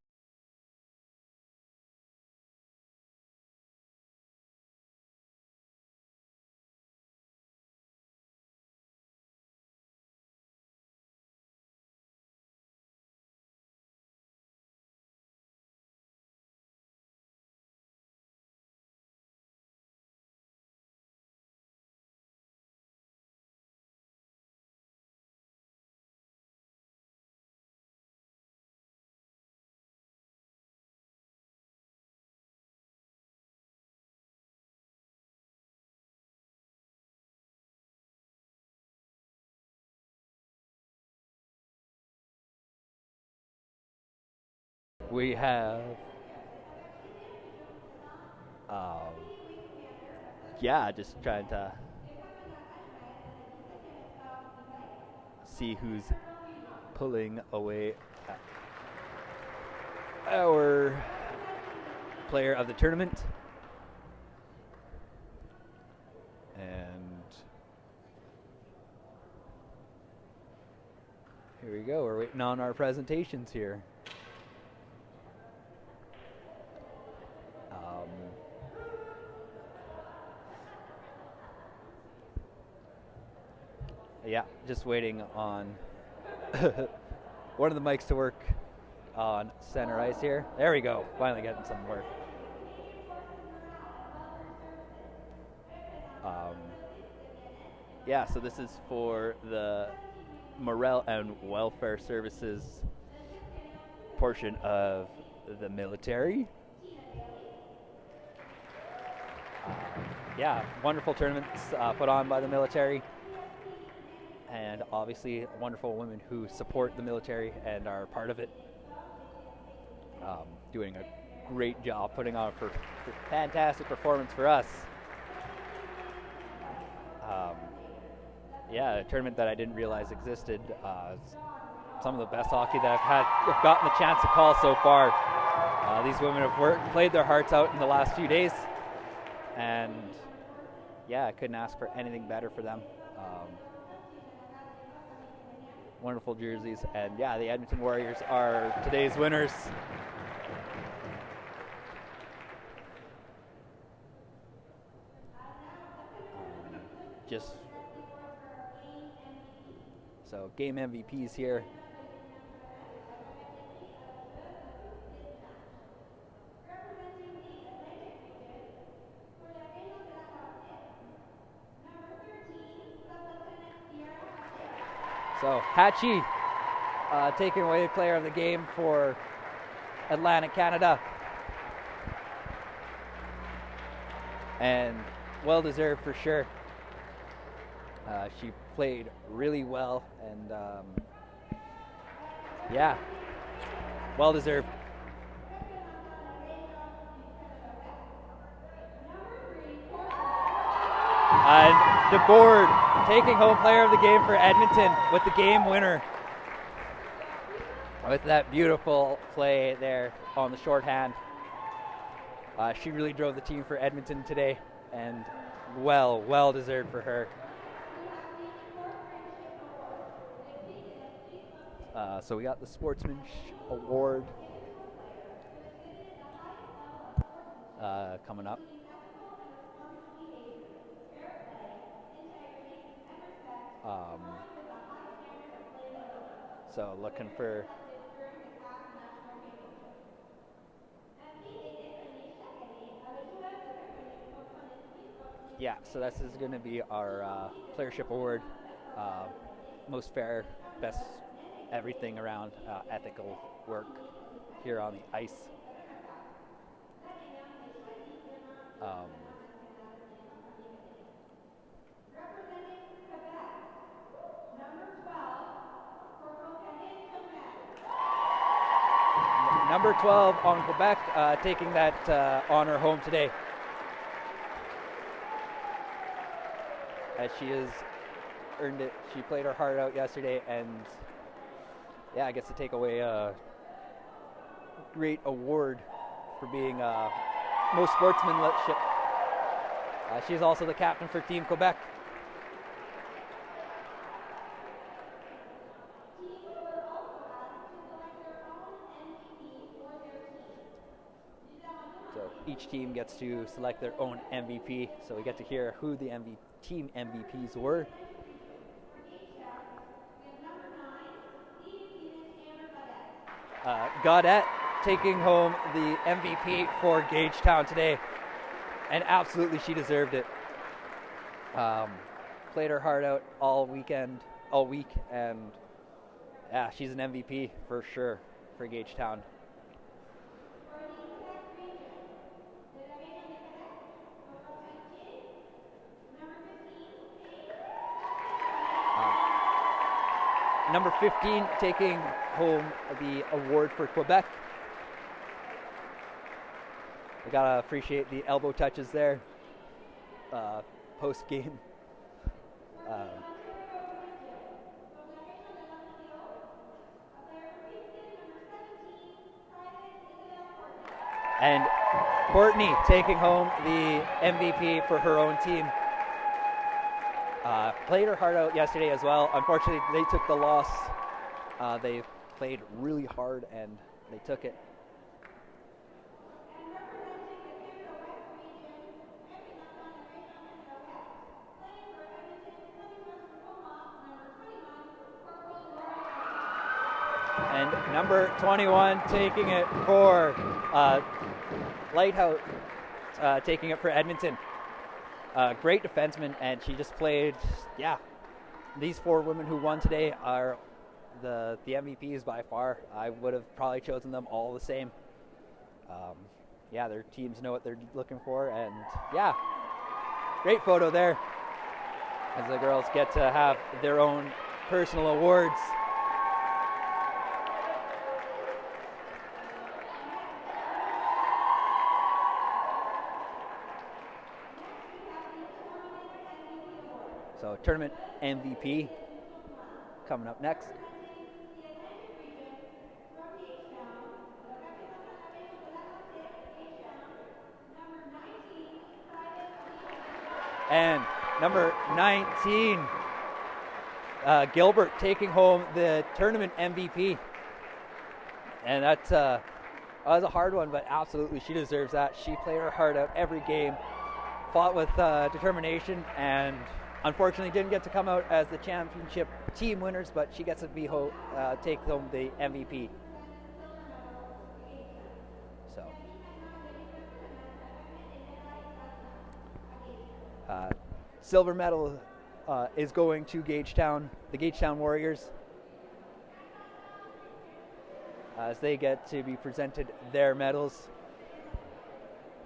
We have, yeah, just trying to see who's pulling away our player of the tournament. And here we go. We're waiting on our presentations here. Yeah, just waiting on one of the mics to work on center ice here. There we go. Finally getting some work. Yeah, so this is for the Morale and Welfare Services portion of the military. Yeah, wonderful tournaments put on by the military. And obviously wonderful women who support the military and are part of it. Doing a great job putting on a fantastic performance for us. Yeah, a tournament that I didn't realize existed. Some of the best hockey that I've gotten the chance to call so far. These women have played their hearts out in the last few days. And yeah, I couldn't ask for anything better for them. Wonderful jerseys, and yeah, the Edmonton Warriors are today's winners. Just so game MVPs here. So Hatchie taking away player of the game for Atlantic Canada. And well deserved for sure. She played really well, and yeah, well deserved. And DeBoard taking home player of the game for Edmonton with the game winner. With that beautiful play there on the shorthand. She really drove the team for Edmonton today, and well deserved for her. So we got the Sportsman Award coming up. So looking for so this is going to be our Playership Award, most fair, best everything around ethical work here on the ice. number 12 on Quebec, taking that honor home today. As she has earned it. She played her heart out yesterday, and yeah, gets to take away a great award for being most sportsmanship. She's also the captain for Team Quebec. So each team gets to select their own MVP. So we get to hear who the team MVPs were. Gaudette taking home the MVP for Gagetown today, and absolutely she deserved it. Played her heart out all week, and yeah, she's an MVP for sure for Gagetown. Number 15 taking home the award for Quebec. We gotta appreciate the elbow touches there post game. And Courtney taking home the MVP for her own team. Played her heart out yesterday as well. Unfortunately, they took the loss. They played really hard and they took it. And number 21 taking it for Lighthouse, taking it for Edmonton. Great defenseman, and she just played, yeah. These four women who won today are the MVPs by far. I would have probably chosen them all the same. Yeah, their teams know what they're looking for, and yeah, great photo there as the girls get to have their own personal awards. So tournament MVP coming up next. And number 19, Gilbert taking home the tournament MVP. And that was a hard one, but absolutely she deserves that. She played her heart out every game, fought with determination, and unfortunately didn't get to come out as the championship team winners, but she gets to be take home the MVP. So, silver medal is going to Gagetown, the Gagetown Warriors, as they get to be presented their medals.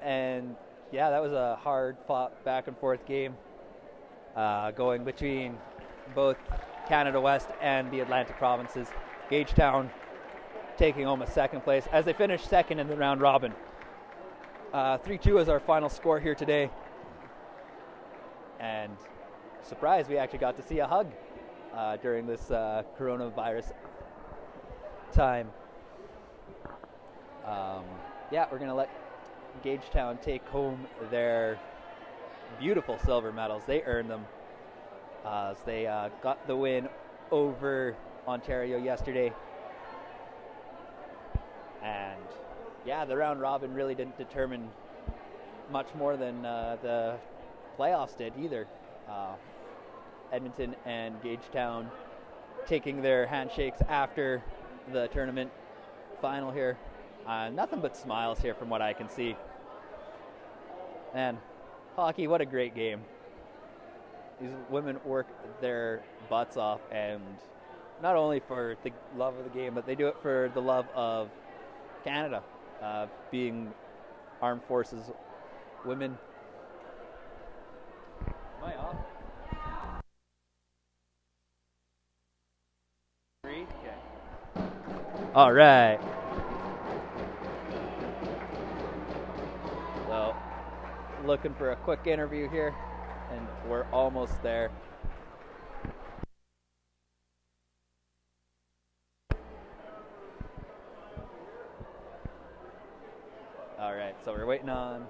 And yeah, that was a hard fought back and forth game. Going between both Canada West and the Atlantic provinces. Gagetown taking home a second place as they finish second in the round robin. 3-2 is our final score here today. And surprise, we actually got to see a hug during this coronavirus time. Yeah, we're going to let Gagetown take home their beautiful silver medals. They earned them as they got the win over Ontario yesterday. And yeah, the round robin really didn't determine much more than the playoffs did either. Edmonton and Gagetown taking their handshakes after the tournament final here. Nothing but smiles here from what I can see. And hockey, what a great game. These women work their butts off, and not only for the love of the game, but they do it for the love of Canada, being armed forces women. Am I off? 3? Okay. All right. looking for a quick interview here, and we're almost there. All right, so we're waiting on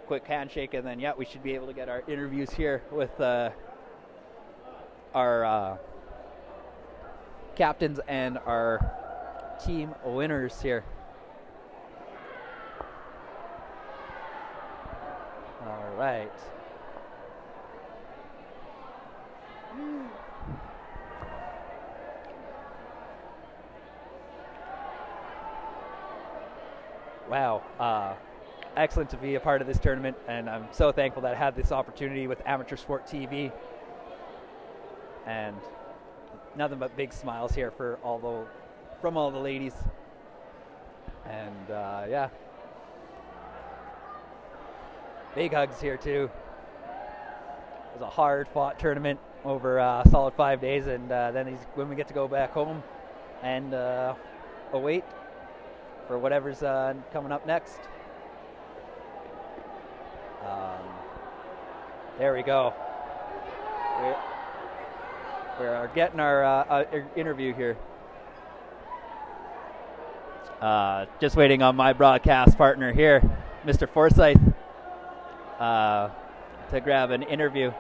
quick handshake, and then we should be able to get our interviews here with our captains and our team winners here. All right. Wow. Excellent to be a part of this tournament, and I'm so thankful that I had this opportunity with Amateur Sport TV. And nothing but big smiles here from all the ladies. And big hugs here too. It was a hard-fought tournament over a solid 5 days, and then these women get to go back home and await for whatever's coming up next. There we go. We are getting our interview here. Just waiting on my broadcast partner here, Mr. Forsyth, to grab an interview.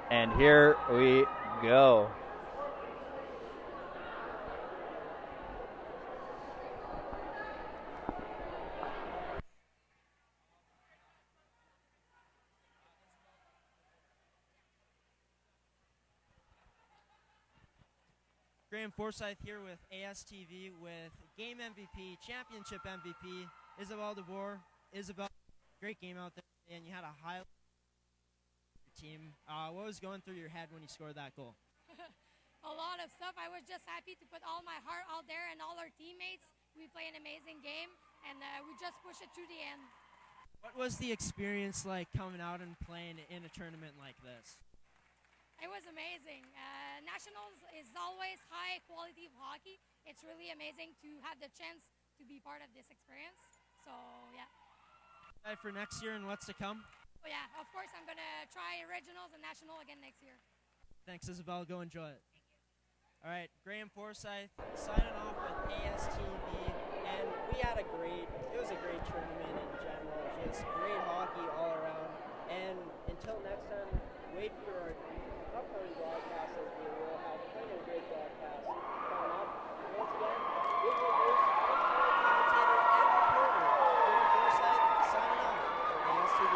And here we go. Graham Forsyth here with ASTV with game MVP, championship MVP, Isabelle DeBoer. Isabelle, great game out there, and you had a high team. What was going through your head when you scored that goal? A lot of stuff. I was just happy to put all my heart out there and all our teammates. We play an amazing game, and we just push it to the end. What was the experience like coming out and playing in a tournament like this? It was amazing. Nationals is always high quality of hockey. It's really amazing to have the chance to be part of this experience. So, yeah. For next year and what's to come? Oh, yeah, of course, I'm going to try regionals and national again next year. Thanks, Isabelle. Go enjoy it. All right, Graham Forsyth signing off with ASTV. And it was a great tournament in general. Just great hockey all around. And until next time, wait for our upcoming broadcast, as we will have plenty of great broadcasts coming up. Once again, big reviews, commentator and reporter, Graham Forsyth, signing off for ASTV.